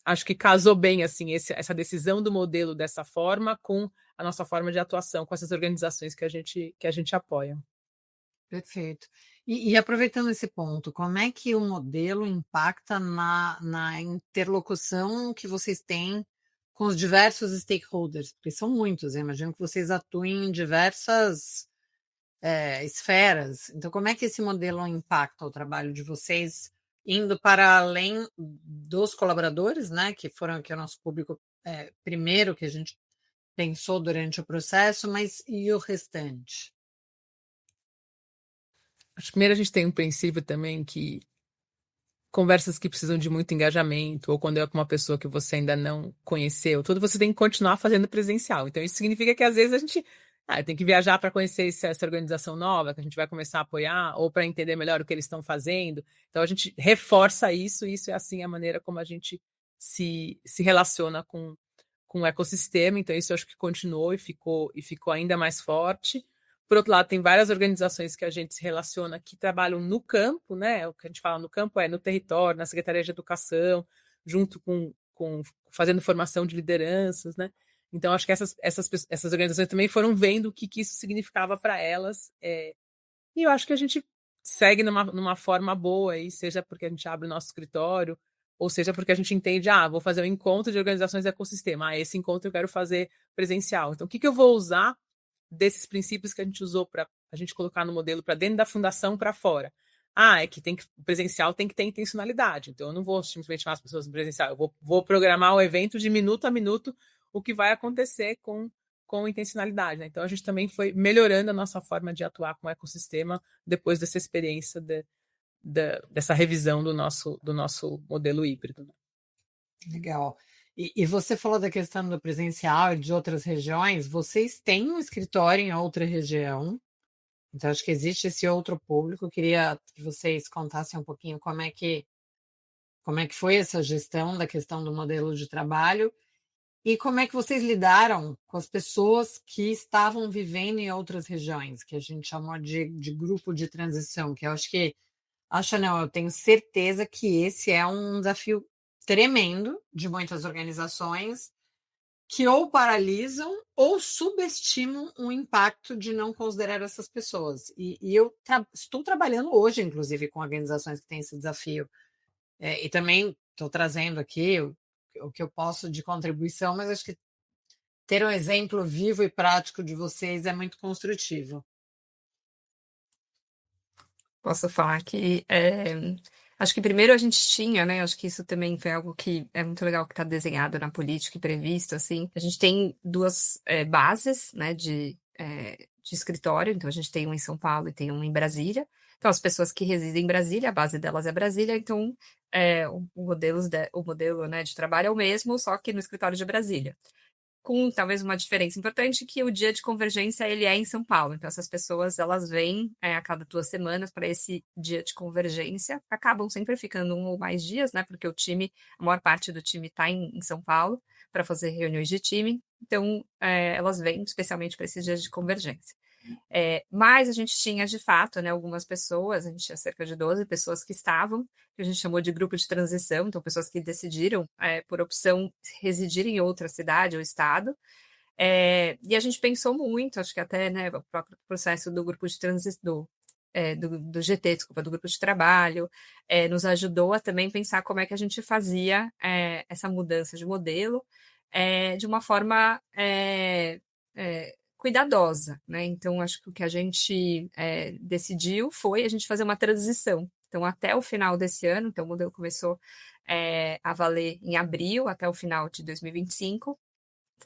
acho que casou bem assim essa decisão do modelo dessa forma com a nossa forma de atuação com essas organizações que a gente apoia. Perfeito. E aproveitando esse ponto, como é que o modelo impacta na interlocução que vocês têm com os diversos stakeholders? Porque são muitos, eu imagino que vocês atuem em diversas esferas. Então, como é que esse modelo impacta o trabalho de vocês, indo para além dos colaboradores, né, que foram aqui o nosso público primeiro que a gente pensou durante o processo, mas e o restante? Primeiro, a gente tem um princípio também que conversas que precisam de muito engajamento, ou quando é com uma pessoa que você ainda não conheceu, tudo você tem que continuar fazendo presencial. Então, isso significa que às vezes a gente tem que viajar para conhecer essa organização nova, que a gente vai começar a apoiar, ou para entender melhor o que eles estão fazendo. Então, a gente reforça isso, e isso é assim a maneira como a gente se relaciona com o ecossistema. Então, isso eu acho que continuou e ficou ainda mais forte. Por outro lado, tem várias organizações que a gente se relaciona que trabalham no campo, né? O que a gente fala no campo é no território, na Secretaria de Educação, junto com fazendo formação de lideranças, né? Então, acho que essas organizações também foram vendo o que isso significava para elas. E eu acho que a gente segue numa forma boa, aí, seja porque a gente abre o nosso escritório, ou seja porque a gente entende, vou fazer um encontro de organizações do ecossistema, esse encontro eu quero fazer presencial. Então, o que eu vou usar desses princípios que a gente usou para a gente colocar no modelo para dentro da fundação para fora. É que o presencial tem que ter intencionalidade. Então, eu não vou simplesmente chamar as pessoas no presencial. Eu vou programar o evento de minuto a minuto, o que vai acontecer com intencionalidade. Né? Então, a gente também foi melhorando a nossa forma de atuar com o ecossistema depois dessa experiência dessa revisão do nosso modelo híbrido. Legal. E você falou da questão do presencial e de outras regiões. Vocês têm um escritório em outra região, então acho que existe esse outro público. Eu queria que vocês contassem um pouquinho como é que foi essa gestão da questão do modelo de trabalho e como é que vocês lidaram com as pessoas que estavam vivendo em outras regiões, que a gente chamou de grupo de transição, que eu eu tenho certeza que esse é um desafio tremendo de muitas organizações que ou paralisam ou subestimam o impacto de não considerar essas pessoas. E eu estou trabalhando hoje, inclusive, com organizações que têm esse desafio. E também estou trazendo aqui o que eu posso de contribuição, mas acho que ter um exemplo vivo e prático de vocês é muito construtivo. Posso falar que acho que primeiro a gente tinha, né? Acho que isso também foi algo que é muito legal que está desenhado na política e previsto, assim. A gente tem duas bases, né, de escritório. Então a gente tem um em São Paulo e tem um em Brasília. Então as pessoas que residem em Brasília, a base delas é Brasília, então o modelo, né, de trabalho é o mesmo, só que no escritório de Brasília. Com talvez uma diferença importante que o dia de convergência ele é em São Paulo. Então essas pessoas elas vêm a cada 2 semanas para esse dia de convergência, acabam sempre ficando 1 ou mais dias, né? Porque a maior parte do time está em São Paulo para fazer reuniões de time. Então elas vêm especialmente para esses dias de convergência. Mas a gente tinha, de fato, né, algumas pessoas, a gente tinha cerca de 12 pessoas que estavam, que a gente chamou de grupo de transição, então pessoas que decidiram, por opção, residir em outra cidade ou estado. E a gente pensou muito, acho que até, né, o próprio processo do grupo de transição, do GT, desculpa, do grupo de trabalho, nos ajudou a também pensar como é que a gente fazia essa mudança de modelo de uma forma cuidadosa, né? Então, acho que o que a gente decidiu foi a gente fazer uma transição. Então, até o final desse ano, então o modelo começou a valer em abril, até o final de 2025,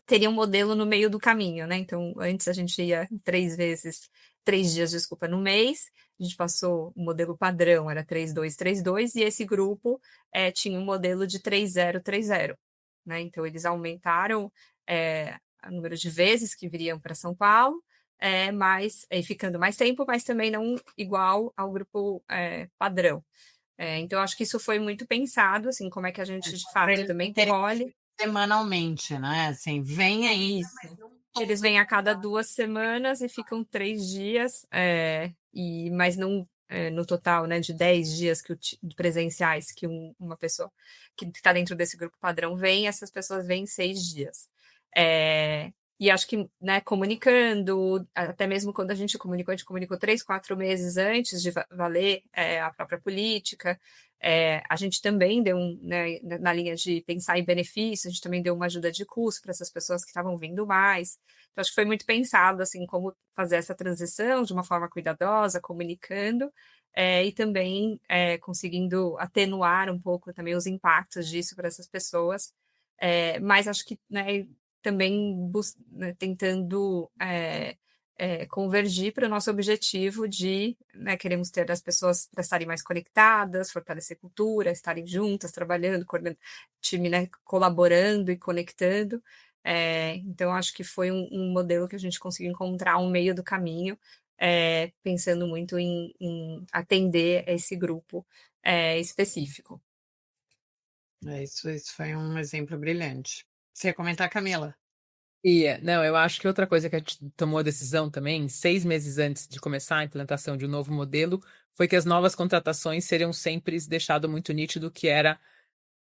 teria um modelo no meio do caminho, né? Então, antes a gente ia 3 dias, desculpa, no mês, a gente passou o modelo padrão, era 3-2-3-2, e esse grupo tinha um modelo de 3-0-3-0, né? Então, eles aumentaram o número de vezes que viriam para São Paulo, mas ficando mais tempo, mas também não igual ao grupo padrão. Então, acho que isso foi muito pensado, assim, como é que a gente, de fato, também colhe. Semanalmente, né? Assim, vem aí. Isso. Eles vêm a cada 2 semanas e ficam 3 dias, mas não no total, né, de 10 dias presenciais que uma pessoa que está dentro desse grupo padrão vem, essas pessoas vêm 6 dias. E acho que, né, comunicando, até mesmo quando a gente comunicou 3, 4 meses antes de valer a própria política. A gente também deu né, na linha de pensar em benefícios, a gente também deu uma ajuda de custo para essas pessoas que estavam vindo mais. Então, acho que foi muito pensado, assim, como fazer essa transição de uma forma cuidadosa, comunicando, e também conseguindo atenuar um pouco também os impactos disso para essas pessoas. Mas acho que, né, também né, tentando convergir para o nosso objetivo de, né, queremos ter as pessoas para estarem mais conectadas, fortalecer cultura, estarem juntas, trabalhando, time, né, colaborando e conectando. Então, acho que foi um modelo que a gente conseguiu encontrar um meio do caminho, pensando muito em atender esse grupo específico. Isso foi um exemplo brilhante. Você ia comentar, Camila? Não, eu acho que outra coisa que a gente tomou a decisão também, 6 meses antes de começar a implantação de um novo modelo, foi que as novas contratações seriam sempre deixado muito nítido que era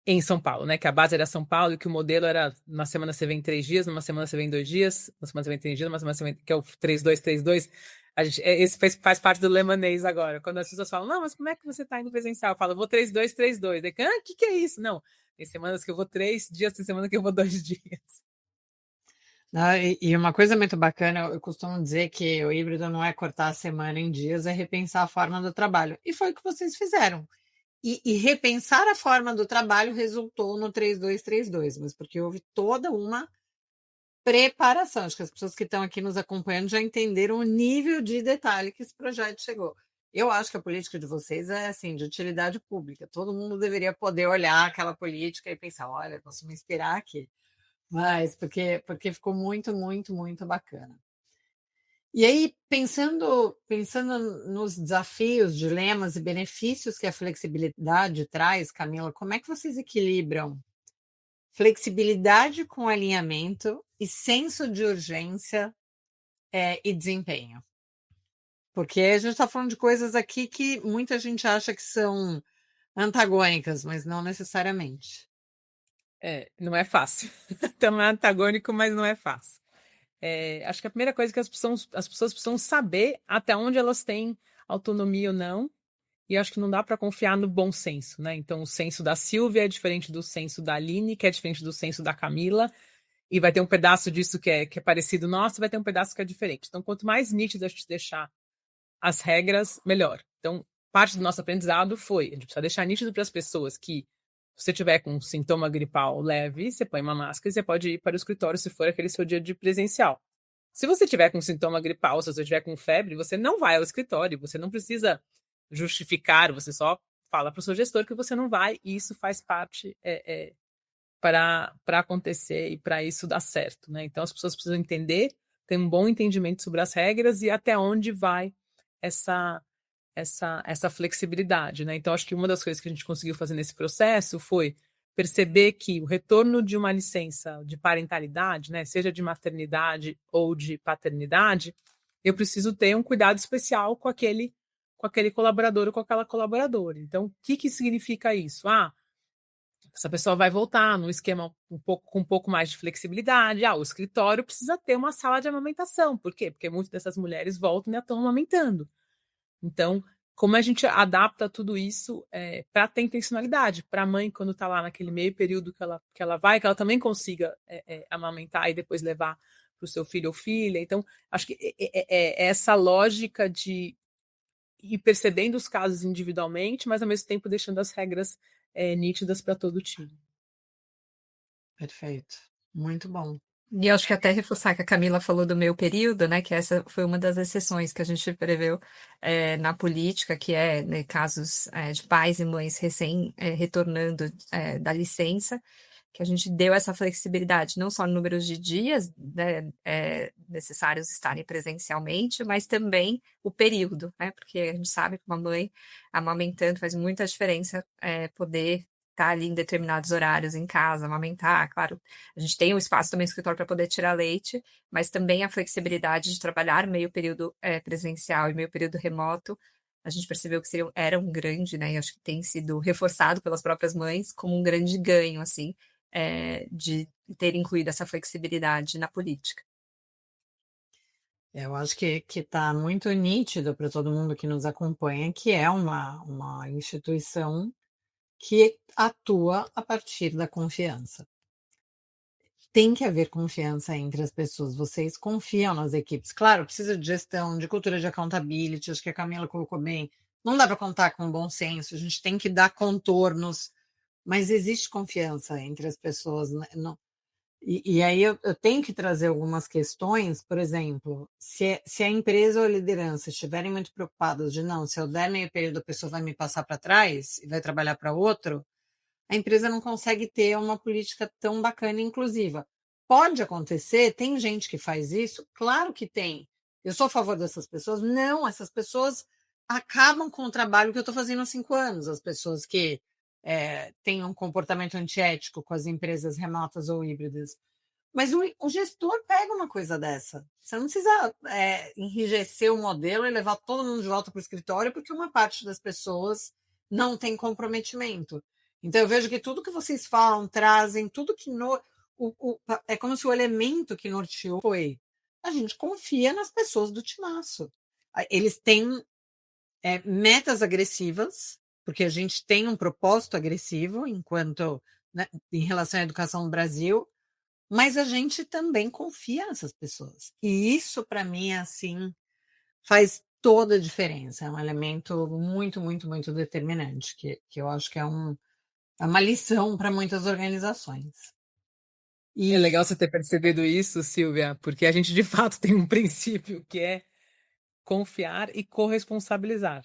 em São Paulo, né? Que a base era São Paulo e que o modelo era numa semana você vem 3 dias, numa semana você vem 2 dias, numa semana você vem 3 dias, numa semana você vem, que é o 3-2-3-2. Esse faz parte do lemonês agora. Quando as pessoas falam, não, mas como é que você tá indo presencial? Eu falo, vou 3-2-3-2. Daí, o que é isso? Não, tem semanas que eu vou 3 dias, tem semanas que eu vou 2 dias. E uma coisa muito bacana, eu costumo dizer que o híbrido não é cortar a semana em dias, é repensar a forma do trabalho. E foi o que vocês fizeram. E repensar a forma do trabalho resultou no 3232, mas porque houve toda uma preparação. Acho que as pessoas que estão aqui nos acompanhando já entenderam o nível de detalhe que esse projeto chegou. Eu acho que a política de vocês é assim, de utilidade pública. Todo mundo deveria poder olhar aquela política e pensar, olha, posso me inspirar aqui. Mas porque ficou muito, muito, muito bacana. E aí, pensando nos desafios, dilemas e benefícios que a flexibilidade traz, Camila, como é que vocês equilibram flexibilidade com alinhamento e senso de urgência e desempenho? Porque a gente está falando de coisas aqui que muita gente acha que são antagônicas, mas não necessariamente. Não é fácil. Então é antagônico, mas não é fácil. Acho que a primeira coisa é que as pessoas precisam saber até onde elas têm autonomia ou não. E acho que não dá para confiar no bom senso, né? Então, o senso da Silvia é diferente do senso da Aline, que é diferente do senso da Camila, e vai ter um pedaço disso que é parecido nosso, vai ter um pedaço que é diferente. Então, quanto mais nítido a gente deixar as regras, melhor. Então, parte do nosso aprendizado foi, a gente precisa deixar nítido para as pessoas que se você tiver com um sintoma gripal leve, você põe uma máscara e você pode ir para o escritório se for aquele seu dia de presencial. Se você tiver com sintoma gripal, se você tiver com febre, você não vai ao escritório, você não precisa justificar, você só fala para o seu gestor que você não vai, e isso faz parte para acontecer e para isso dar certo, né? Então as pessoas precisam entender, ter um bom entendimento sobre as regras e até onde vai essa flexibilidade, né? Então acho que uma das coisas que a gente conseguiu fazer nesse processo foi perceber que o retorno de uma licença de parentalidade, né, seja de maternidade ou de paternidade, eu preciso ter um cuidado especial com aquele colaborador ou com aquela colaboradora. Então, o que significa isso? Essa pessoa vai voltar num esquema com um pouco mais de flexibilidade. O escritório precisa ter uma sala de amamentação. Por quê? Porque muitas dessas mulheres voltam e estão amamentando. Então, como a gente adapta tudo isso para ter intencionalidade, para a mãe, quando está lá naquele meio período que ela vai, que ela também consiga amamentar e depois levar para o seu filho ou filha. Então, acho que é essa lógica de ir percebendo os casos individualmente, mas ao mesmo tempo deixando as regras nítidas para todo o time. Perfeito. Muito bom. E eu acho que até reforçar que a Camila falou do meio período, né, que essa foi uma das exceções que a gente preveu na política, que é, né, casos de pais e mães recém retornando da licença, que a gente deu essa flexibilidade, não só no número de dias, né, necessários estarem presencialmente, mas também o período, né, porque a gente sabe que uma mãe amamentando faz muita diferença poder estar ali em determinados horários em casa, amamentar, claro, a gente tem um espaço também no escritório para poder tirar leite, mas também a flexibilidade de trabalhar meio período presencial e meio período remoto, a gente percebeu que era um grande, né, e acho que tem sido reforçado pelas próprias mães como um grande ganho, assim, de ter incluído essa flexibilidade na política. Eu acho que está muito nítido para todo mundo que nos acompanha que é uma instituição que atua a partir da confiança. Tem que haver confiança entre as pessoas. Vocês confiam nas equipes. Claro, precisa de gestão, de cultura de accountability, acho que a Camila colocou bem. Não dá para contar com bom senso, a gente tem que dar contornos, mas existe confiança entre as pessoas. Né? E aí eu tenho que trazer algumas questões, por exemplo, se a empresa ou a liderança estiverem muito preocupadas de não, se eu der meio período, a pessoa vai me passar para trás e vai trabalhar para outro, a empresa não consegue ter uma política tão bacana e inclusiva. Pode acontecer, tem gente que faz isso, claro que tem. Eu sou a favor dessas pessoas? Não, essas pessoas acabam com o trabalho que eu estou fazendo há 5 anos, as pessoas que têm um comportamento antiético com as empresas remotas ou híbridas. Mas o gestor pega uma coisa dessa. Você não precisa enrijecer o modelo e levar todo mundo de volta para o escritório, porque uma parte das pessoas não tem comprometimento. Então, eu vejo que tudo que vocês falam, trazem, tudo que é como se o elemento que norteou foi a gente confia nas pessoas do timaço. Eles têm metas agressivas, porque a gente tem um propósito agressivo enquanto, né, em relação à educação no Brasil, mas a gente também confia nessas pessoas. E isso, para mim, assim, faz toda a diferença. É um elemento muito, muito, muito determinante, que eu acho que é uma lição para muitas organizações. É E legal você ter percebido isso, Silvia, porque a gente de fato tem um princípio que é confiar e corresponsabilizar.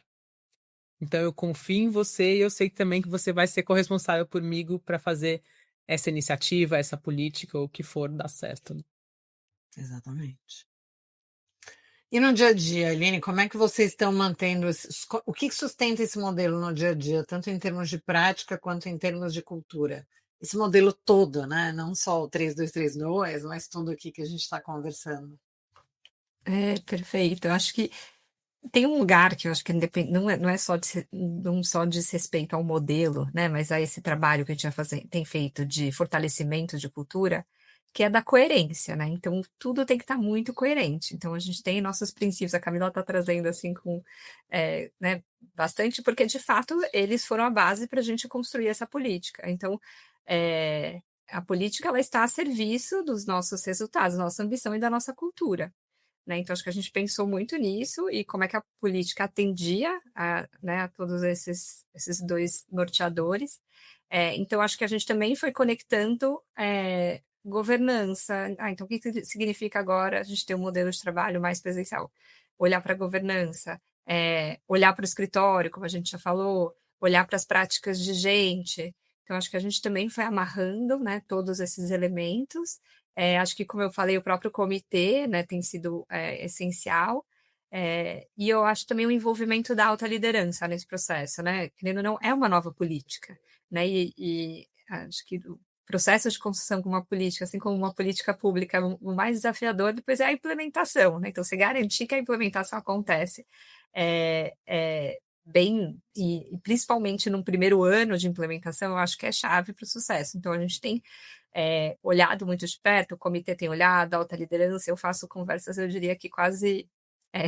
Então eu confio em você e eu sei também que você vai ser corresponsável comigo para fazer essa iniciativa, essa política, ou o que for dar certo, né? exatamente. E no dia a dia, Aline, como é que vocês estão mantendo o que sustenta esse modelo no dia a dia, tanto em termos de prática quanto em termos de cultura? Esse modelo todo, né? Não só o 3232, mas tudo aqui que a gente está conversando. É, perfeito. Eu acho que tem um lugar que eu acho que não é só não só diz respeito ao modelo, né, mas a esse trabalho que a gente tem feito de fortalecimento de cultura, que é da coerência, né? Então tudo tem que estar muito coerente. Então a gente tem nossos princípios, a Camila está trazendo assim com, né, bastante, porque de fato eles foram a base para a gente construir essa política. Então, a política ela está a serviço dos nossos resultados, da nossa ambição e da nossa cultura. Né, então acho que a gente pensou muito nisso e como é que a política atendia né, a todos esses 2 norteadores. Então acho que a gente também foi conectando, governança. Então o que que significa agora a gente ter um modelo de trabalho mais presencial? Olhar para a governança, olhar para o escritório, como a gente já falou, olhar para as práticas de gente. Então acho que a gente também foi amarrando, né, todos esses elementos. Acho que, como eu falei, o próprio comitê, né, tem sido, essencial, e eu acho também o envolvimento da alta liderança nesse processo, né, querendo ou não, é uma nova política, né, e acho que o processo de construção de uma política, assim como uma política pública, o mais desafiador depois é a implementação, né, então você garantir que a implementação acontece, bem e principalmente num primeiro ano de implementação, eu acho que é chave para o sucesso. Então a gente tem olhado muito de perto, o comitê tem olhado, a alta liderança, eu faço conversas, eu diria que quase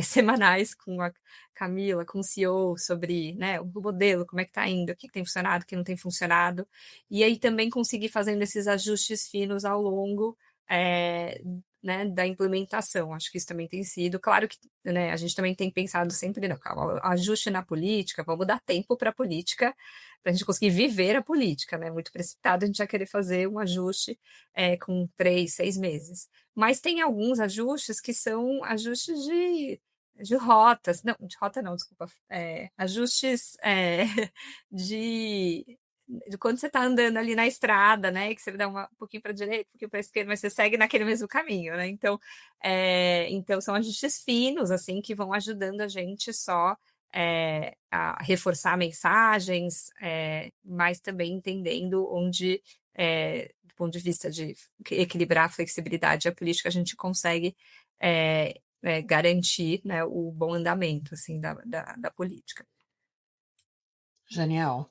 semanais com a Camila, com o CEO, sobre né, o modelo, como é que está indo, o que tem funcionado, o que não tem funcionado, e aí também conseguir fazendo esses ajustes finos ao longo né, da implementação. Acho que isso também tem sido. Claro que né, a gente também tem pensado sempre, não, calma, ajuste na política, vamos dar tempo para a política, para a gente conseguir viver a política, né? Muito precipitado a gente já querer fazer um ajuste com 3, 6 meses. Mas tem alguns ajustes que são ajustes de rotas, não, de rota não, desculpa, ajustes de quando você está andando ali na estrada, né, que você dá um pouquinho para a direita, um pouquinho para a esquerda, mas você segue naquele mesmo caminho, né? Então são ajustes finos, assim, que vão ajudando a gente só a reforçar mensagens, mas também entendendo onde, do ponto de vista de equilibrar a flexibilidade e a política, a gente consegue garantir né, o bom andamento assim, da política. Genial.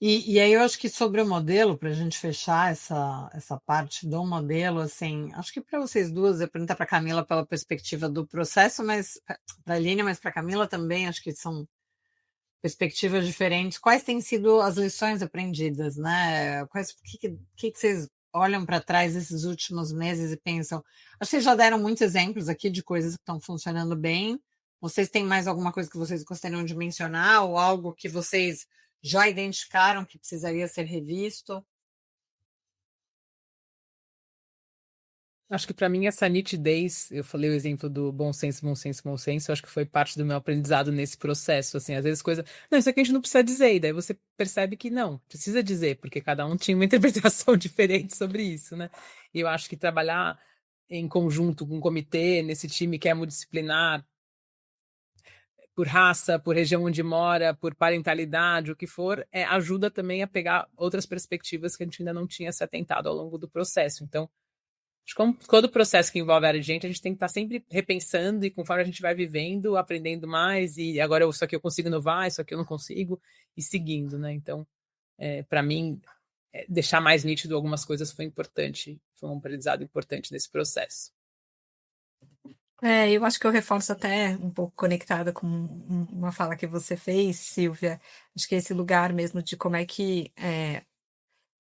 E aí eu acho que sobre o modelo, para a gente fechar essa parte do modelo, assim, acho que para vocês duas, eu perguntar para a Camila pela perspectiva do processo, mas para a Aline, mas para a Camila também, acho que são perspectivas diferentes. Quais têm sido as lições aprendidas, né? O que vocês olham para trás esses últimos meses e pensam? Acho que vocês já deram muitos exemplos aqui de coisas que estão funcionando bem. Vocês têm mais alguma coisa que vocês gostariam de mencionar ou algo que vocês já identificaram que precisaria ser revisto? Acho que para mim essa nitidez, eu falei o exemplo do bom senso, bom senso, bom senso, acho que foi parte do meu aprendizado nesse processo, assim, às vezes coisa, não, isso aqui a gente não precisa dizer, e daí você percebe que não, precisa dizer, porque cada um tinha uma interpretação diferente sobre isso, né? E eu acho que trabalhar em conjunto com um comitê, nesse time que é multidisciplinar, por raça, por região onde mora, por parentalidade, o que for, ajuda também a pegar outras perspectivas que a gente ainda não tinha se atentado ao longo do processo. Então, acho que como todo processo que envolve a área de gente, a gente tem que estar sempre repensando e conforme a gente vai vivendo, aprendendo mais, e agora isso aqui eu consigo inovar, isso aqui eu não consigo, e seguindo, né? Então, para mim, deixar mais nítido algumas coisas foi importante, foi um aprendizado importante nesse processo. Eu acho que eu reforço até um pouco conectada com uma fala que você fez, Silvia. Acho que esse lugar mesmo de como é que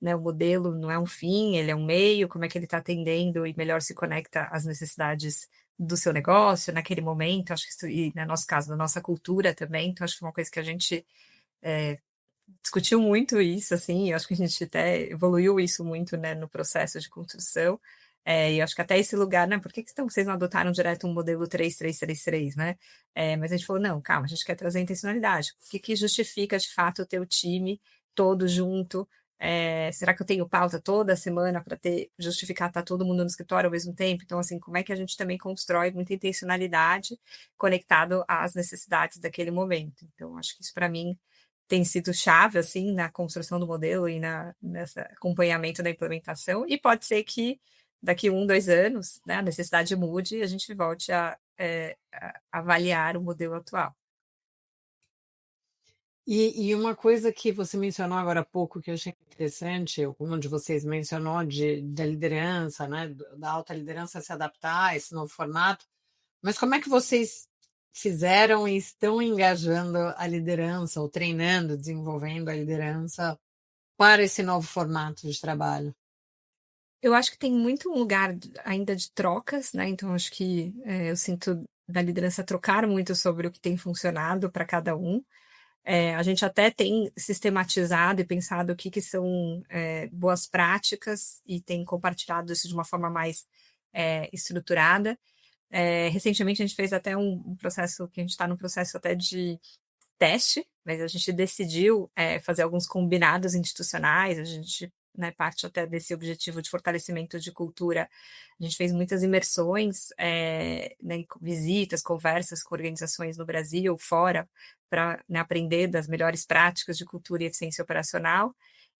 né, o modelo não é um fim, ele é um meio, como é que ele está atendendo e melhor se conecta às necessidades do seu negócio naquele momento, acho que isso, e no nosso caso, da nossa cultura também, então acho que foi uma coisa que a gente discutiu muito isso, assim, eu acho que a gente até evoluiu isso muito, né, no processo de construção, e acho que até esse lugar, né, por que que então vocês não adotaram direto um modelo 3333, né? Mas a gente falou, não, calma, a gente quer trazer intencionalidade. O que que justifica, de fato, ter o time todo junto? Será que eu tenho pauta toda semana para justificar estar todo mundo no escritório ao mesmo tempo? Então, assim, como é que a gente também constrói muita intencionalidade conectado às necessidades daquele momento? Então, acho que isso para mim tem sido chave, assim, na construção do modelo e nesse acompanhamento da implementação, e pode ser que daqui 1, 2 anos, né, a necessidade mude e a gente volte a avaliar o modelo atual. E uma coisa que você mencionou agora há pouco, que eu achei interessante, um de vocês mencionou da liderança, né, da alta liderança se adaptar a esse novo formato, mas como é que vocês fizeram e estão engajando a liderança, ou treinando, desenvolvendo a liderança para esse novo formato de trabalho? Eu acho que tem muito um lugar ainda de trocas, né, então acho que, eu sinto da liderança trocar muito sobre o que tem funcionado para cada um. A gente até tem sistematizado e pensado o que que são, boas práticas e tem compartilhado isso de uma forma mais, estruturada. Recentemente a gente fez até um processo que a gente está no processo até de teste, mas a gente decidiu fazer alguns combinados institucionais, a gente, né, parte até desse objetivo de fortalecimento de cultura, a gente fez muitas imersões, né, visitas, conversas com organizações no Brasil, fora, para, né, aprender das melhores práticas de cultura e eficiência operacional,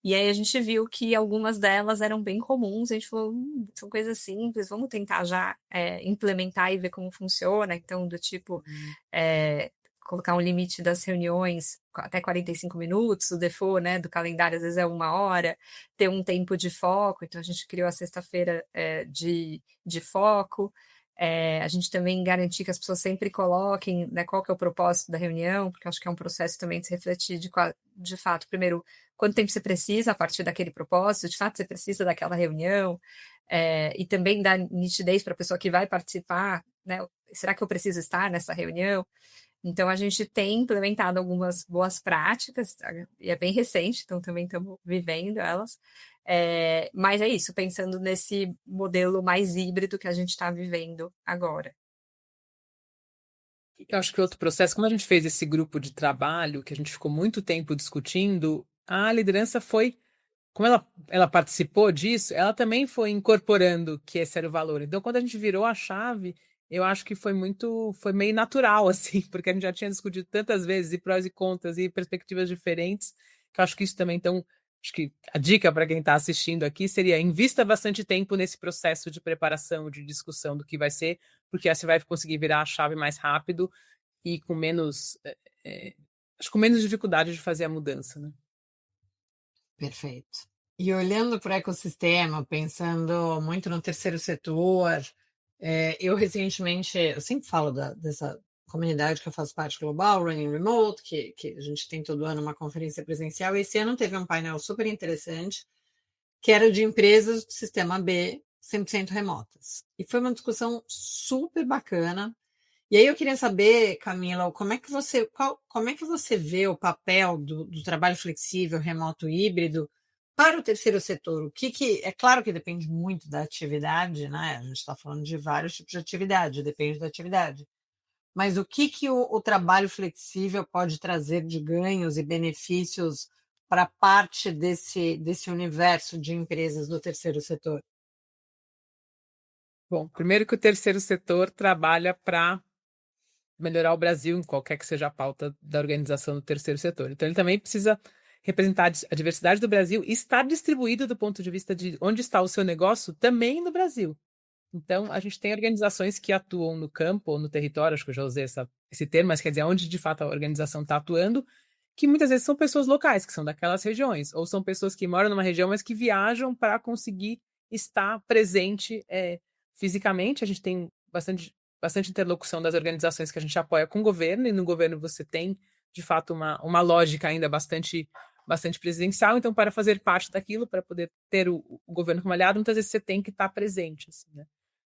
e aí a gente viu que algumas delas eram bem comuns, a gente falou, são coisas simples, vamos tentar já implementar e ver como funciona, então do tipo, colocar um limite das reuniões até 45 minutos, o default, né, do calendário às vezes é 1 hora, ter um tempo de foco, então a gente criou a sexta-feira de foco, a gente também garantir que as pessoas sempre coloquem, né, qual que é o propósito da reunião, porque acho que é um processo também de se refletir de fato, primeiro, quanto tempo você precisa a partir daquele propósito, de fato você precisa daquela reunião, e também dar nitidez para a pessoa que vai participar, né, será que eu preciso estar nessa reunião? Então, a gente tem implementado algumas boas práticas, e é bem recente, então também estamos vivendo elas. Mas é isso, pensando nesse modelo mais híbrido que a gente está vivendo agora. Eu acho que outro processo, como a gente fez esse grupo de trabalho, que a gente ficou muito tempo discutindo, a liderança foi, como ela participou disso, ela também foi incorporando que esse era o valor. Então, quando a gente virou a chave, eu acho que foi meio natural, assim, porque a gente já tinha discutido tantas vezes, e prós e contras, e perspectivas diferentes, que eu acho que isso também, então, acho que a dica para quem está assistindo aqui seria invista bastante tempo nesse processo de preparação, de discussão do que vai ser, porque aí você vai conseguir virar a chave mais rápido e com menos, acho que com menos dificuldade de fazer a mudança, né? Perfeito. E olhando para o ecossistema, pensando muito no terceiro setor, eu recentemente, eu sempre falo dessa comunidade que eu faço parte global, Running Remote, que a gente tem todo ano uma conferência presencial, e esse ano teve um painel super interessante, que era de empresas do sistema B 100% remotas. E foi uma discussão super bacana. E aí eu queria saber, Camila, como é que você vê o papel do trabalho flexível, remoto, híbrido para o terceiro setor? É claro que depende muito da atividade, né? A gente está falando de vários tipos de atividade, depende da atividade. Mas o que o trabalho flexível pode trazer de ganhos e benefícios para parte desse universo de empresas do terceiro setor? Bom, primeiro que o terceiro setor trabalha para melhorar o Brasil em qualquer que seja a pauta da organização do terceiro setor. Então, ele também precisa representar a diversidade do Brasil e estar distribuído do ponto de vista de onde está o seu negócio também no Brasil. Então, a gente tem organizações que atuam no campo ou no território, acho que eu já usei esse termo, mas quer dizer, onde de fato a organização está atuando, que muitas vezes são pessoas locais, que são daquelas regiões, ou são pessoas que moram numa região, mas que viajam para conseguir estar presente fisicamente. A gente tem bastante interlocução das organizações que a gente apoia com o governo, e no governo você tem, de fato, uma lógica ainda bastante bastante presidencial, então para fazer parte daquilo, para poder ter o governo como aliado, muitas vezes você tem que estar presente, assim, né?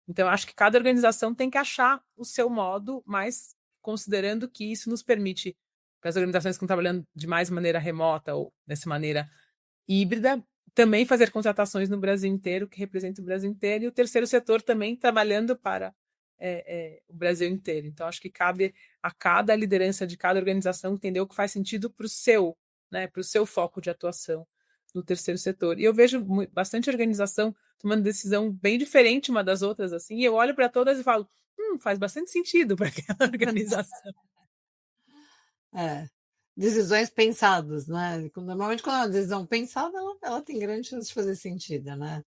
Então, eu acho que cada organização tem que achar o seu modo, mas considerando que isso nos permite, para as organizações que estão trabalhando de mais maneira remota ou dessa maneira híbrida, também fazer contratações no Brasil inteiro, que representa o Brasil inteiro, e o terceiro setor também trabalhando para o Brasil inteiro. Então, acho que cabe a cada liderança de cada organização entender o que faz sentido para o seu, né, para o seu foco de atuação no terceiro setor. E eu vejo bastante organização tomando decisão bem diferente uma das outras, assim, e eu olho para todas e falo, faz bastante sentido para aquela organização. É. Decisões pensadas, né? Normalmente, quando é uma decisão pensada, ela tem grande chance de fazer sentido, né?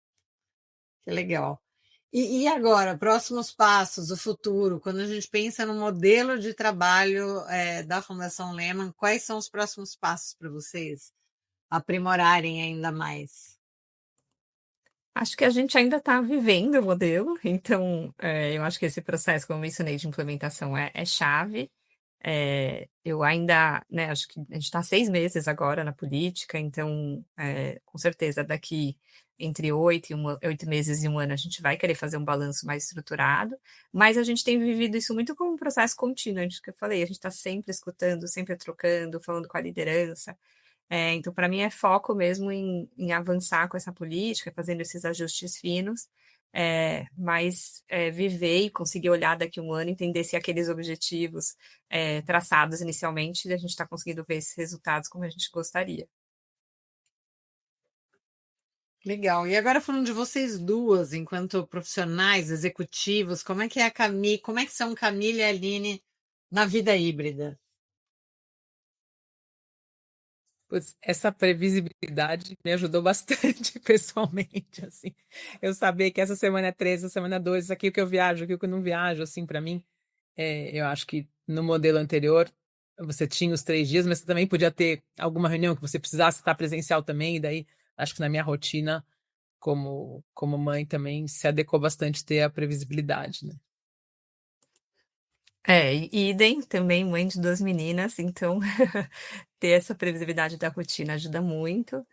Que legal. E agora, próximos passos, o futuro, quando a gente pensa no modelo de trabalho da Fundação Lehman, quais são os próximos passos para vocês aprimorarem ainda mais? Acho que a gente ainda está vivendo o modelo, então eu acho que esse processo, como eu mencionei, de implementação é chave. Eu ainda, né, acho que a gente está 6 meses agora na política, então com certeza daqui entre 8 meses e um ano a gente vai querer fazer um balanço mais estruturado, mas a gente tem vivido isso muito como um processo contínuo, antes que eu falei, a gente está sempre escutando, sempre trocando, falando com a liderança. Então, para mim, é foco mesmo em avançar com essa política, fazendo esses ajustes finos, mas viver e conseguir olhar daqui a um ano, entender se aqueles objetivos traçados inicialmente, a gente está conseguindo ver esses resultados como a gente gostaria. Legal. E agora falando de vocês duas, enquanto profissionais, executivos, como é que é a Camille, como é que são Camille e Aline na vida híbrida? Putz, essa previsibilidade me ajudou bastante pessoalmente, assim. Eu saber que essa semana é 3, essa semana é 2, aqui que eu viajo, aqui que eu não viajo, assim, para mim, eu acho que no modelo anterior você tinha os 3 dias, mas você também podia ter alguma reunião que você precisasse estar presencial também, e daí acho que na minha rotina como mãe também se adequou bastante ter a previsibilidade, né? E idem, também mãe de 2 meninas, então ter essa previsibilidade da rotina ajuda muito.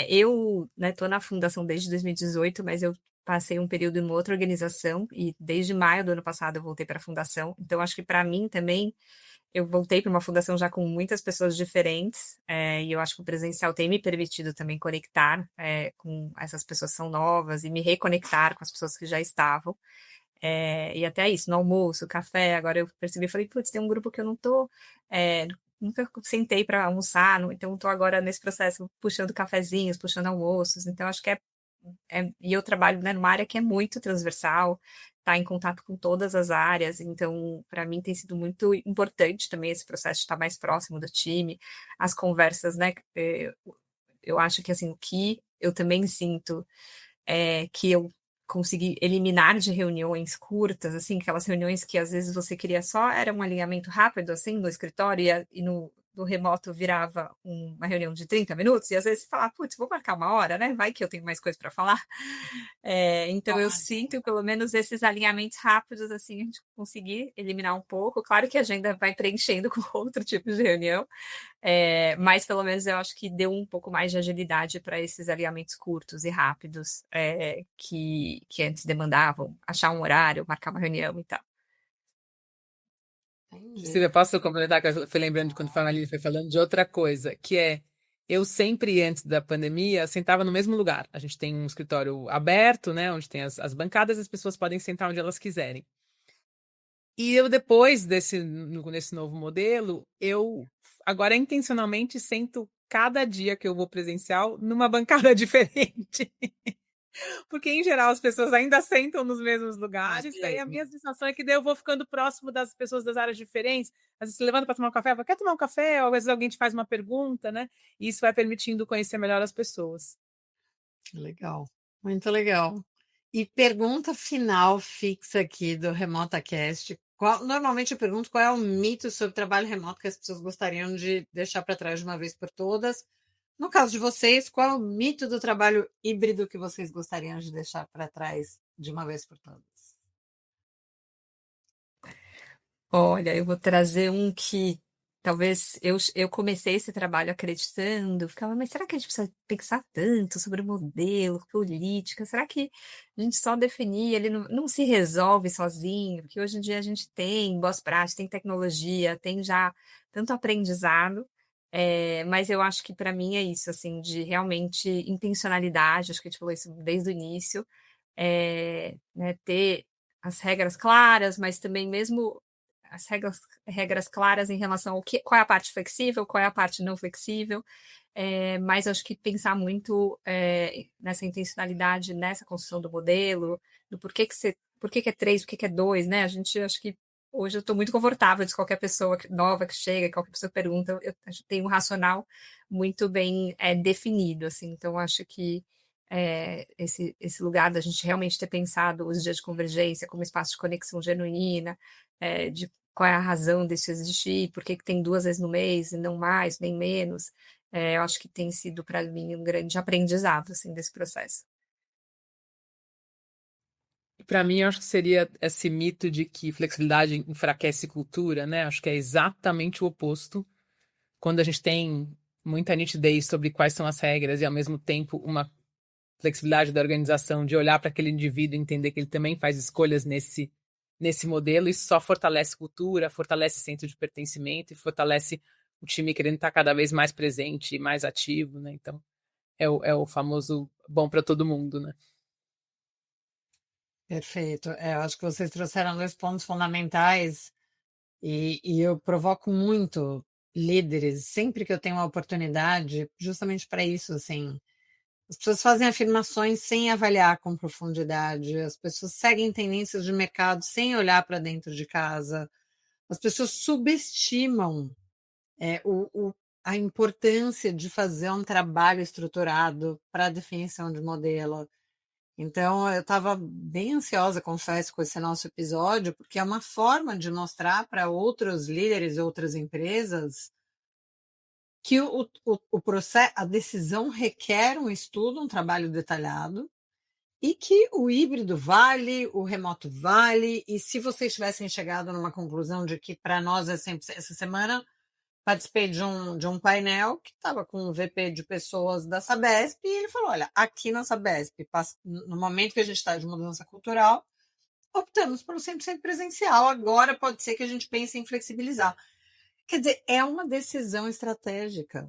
Eu, né, tô na fundação desde 2018, mas eu passei um período em uma outra organização e desde maio do ano passado eu voltei para a fundação. Então acho que para mim também eu voltei para uma fundação já com muitas pessoas diferentes, e eu acho que o presencial tem me permitido também conectar com essas pessoas que são novas e me reconectar com as pessoas que já estavam. E até isso, no almoço, café, agora eu percebi, falei, putz, tem um grupo que eu não tô, nunca sentei para almoçar, então estou agora nesse processo puxando cafezinhos, puxando almoços, então acho que e eu trabalho, né, numa área que é muito transversal, tá em contato com todas as áreas, então para mim tem sido muito importante também esse processo de estar mais próximo do time, as conversas, né, eu acho que assim, o que eu também sinto que eu consegui eliminar de reuniões curtas, assim, aquelas reuniões que às vezes você queria só, era um alinhamento rápido, assim, no escritório, e no remoto virava uma reunião de 30 minutos, e às vezes você fala, putz, vou marcar uma hora, né? Vai que eu tenho mais coisa para falar. Então eu sinto pelo menos esses alinhamentos rápidos, assim, a gente conseguir eliminar um pouco. Claro que a agenda vai preenchendo com outro tipo de reunião, mas pelo menos eu acho que deu um pouco mais de agilidade para esses alinhamentos curtos e rápidos, que antes demandavam achar um horário, marcar uma reunião e tal. Entendi. Silvia, posso complementar? Que eu fui lembrando de quando a Marlene foi falando de outra coisa, que é eu sempre, antes da pandemia, sentava no mesmo lugar. A gente tem um escritório aberto, né, onde tem as bancadas, as pessoas podem sentar onde elas quiserem. E eu, depois nesse novo modelo, eu agora intencionalmente sento cada dia que eu vou presencial numa bancada diferente. Porque, em geral, as pessoas ainda sentam nos mesmos lugares, e aí a minha sensação é que daí eu vou ficando próximo das pessoas das áreas diferentes. Às vezes você levanta para tomar um café, fala, quer tomar um café? Ou às vezes alguém te faz uma pergunta, né? E isso vai permitindo conhecer melhor as pessoas. Legal, muito legal. E pergunta final fixa aqui do RemotaCast. Normalmente eu pergunto qual é o mito sobre trabalho remoto que as pessoas gostariam de deixar para trás de uma vez por todas. No caso de vocês, qual é o mito do trabalho híbrido que vocês gostariam de deixar para trás de uma vez por todas? Olha, eu vou trazer um que talvez eu comecei esse trabalho acreditando, ficava: "Mas será que a gente precisa pensar tanto sobre modelo, política? Será que a gente só definir, ele não se resolve sozinho?" Porque hoje em dia a gente tem boas práticas, tem tecnologia, tem já tanto aprendizado, mas eu acho que para mim é isso, assim, de realmente intencionalidade, acho que a gente falou isso desde o início, né, ter as regras claras, mas também mesmo as regras claras em relação ao que qual é a parte flexível, qual é a parte não flexível, mas acho que pensar muito, nessa intencionalidade, nessa construção do modelo, do por que que é 3, por que que é 2, né, a gente acho que hoje eu estou muito confortável de qualquer pessoa nova que chega, qualquer pessoa pergunta, eu acho que tenho um racional muito bem, definido, assim, então acho que, esse lugar da gente realmente ter pensado os dias de convergência como espaço de conexão genuína, de qual é a razão disso existir, por que que tem 2 vezes no mês e não mais, nem menos, eu acho que tem sido para mim um grande aprendizado, assim, desse processo. Para mim, eu acho que seria esse mito de que flexibilidade enfraquece cultura, né? Acho que é exatamente o oposto. Quando a gente tem muita nitidez sobre quais são as regras e, ao mesmo tempo, uma flexibilidade da organização de olhar para aquele indivíduo e entender que ele também faz escolhas nesse modelo, isso só fortalece cultura, fortalece senso de pertencimento e fortalece o time querendo estar cada vez mais presente e mais ativo, né? Então, é o famoso bom para todo mundo, né? Perfeito. Eu acho que vocês trouxeram 2 pontos fundamentais e eu provoco muito líderes sempre que eu tenho uma oportunidade, justamente para isso, assim. As pessoas fazem afirmações sem avaliar com profundidade, as pessoas seguem tendências de mercado sem olhar para dentro de casa, as pessoas subestimam, eh, o o a importância de fazer um trabalho estruturado para a definição de modelo. Então, eu estava bem ansiosa, confesso, com esse nosso episódio, porque é uma forma de mostrar para outros líderes, outras empresas, que o processo, a decisão requer um estudo, um trabalho detalhado, e que o híbrido vale, o remoto vale, e se vocês tivessem chegado numa conclusão de que para nós é sempre essa semana, participei de um painel que estava com um VP de pessoas da Sabesp e ele falou: olha, aqui na Sabesp, no momento que a gente está de mudança cultural, optamos por 100% presencial. Agora pode ser que a gente pense em flexibilizar. Quer dizer, é uma decisão estratégica.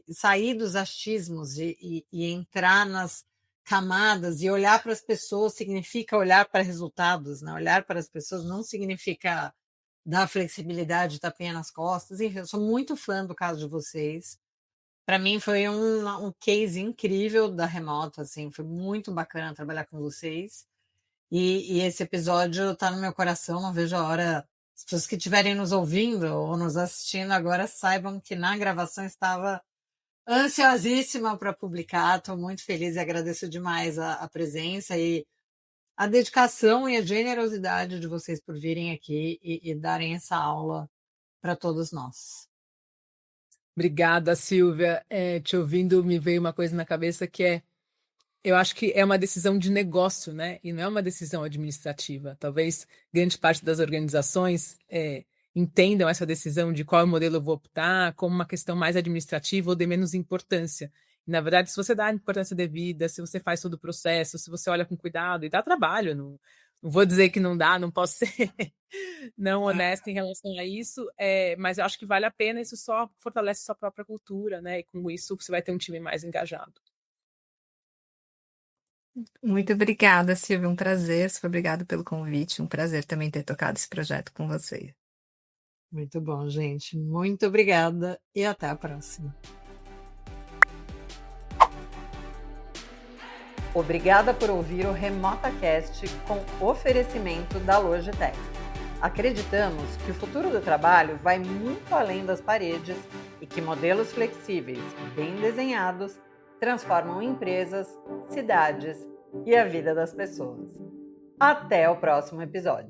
Sair dos achismos e entrar nas camadas e olhar para as pessoas significa olhar para resultados, né? Olhar para as pessoas não significa dar flexibilidade, tapinha nas costas. Enfim, eu sou muito fã do caso de vocês. Para mim foi um case incrível da remoto, assim, foi muito bacana trabalhar com vocês. E esse episódio está no meu coração, não vejo a hora. As pessoas que estiverem nos ouvindo ou nos assistindo agora saibam que na gravação estava ansiosíssima para publicar. Estou muito feliz e agradeço demais a presença e a dedicação e a generosidade de vocês por virem aqui e darem essa aula para todos nós. Obrigada, Silvia. Te ouvindo, me veio uma coisa na cabeça que eu acho que é uma decisão de negócio, né? E não é uma decisão administrativa. Talvez grande parte das organizações entendam essa decisão de qual modelo eu vou optar como uma questão mais administrativa ou de menos importância. E, na verdade, se você dá a importância devida, se você faz todo o processo, se você olha com cuidado, e dá trabalho, não vou dizer que não dá, não posso ser não honesta em relação a isso, mas eu acho que vale a pena, isso só fortalece sua própria cultura, né? E com isso você vai ter um time mais engajado. Muito obrigada, Silvia, um prazer, super obrigada pelo convite, um prazer também ter tocado esse projeto com você. Muito bom, gente. Muito obrigada e até a próxima. Obrigada por ouvir o RemotaCast com oferecimento da Logitech. Acreditamos que o futuro do trabalho vai muito além das paredes e que modelos flexíveis, bem desenhados, transformam empresas, cidades e a vida das pessoas. Até o próximo episódio.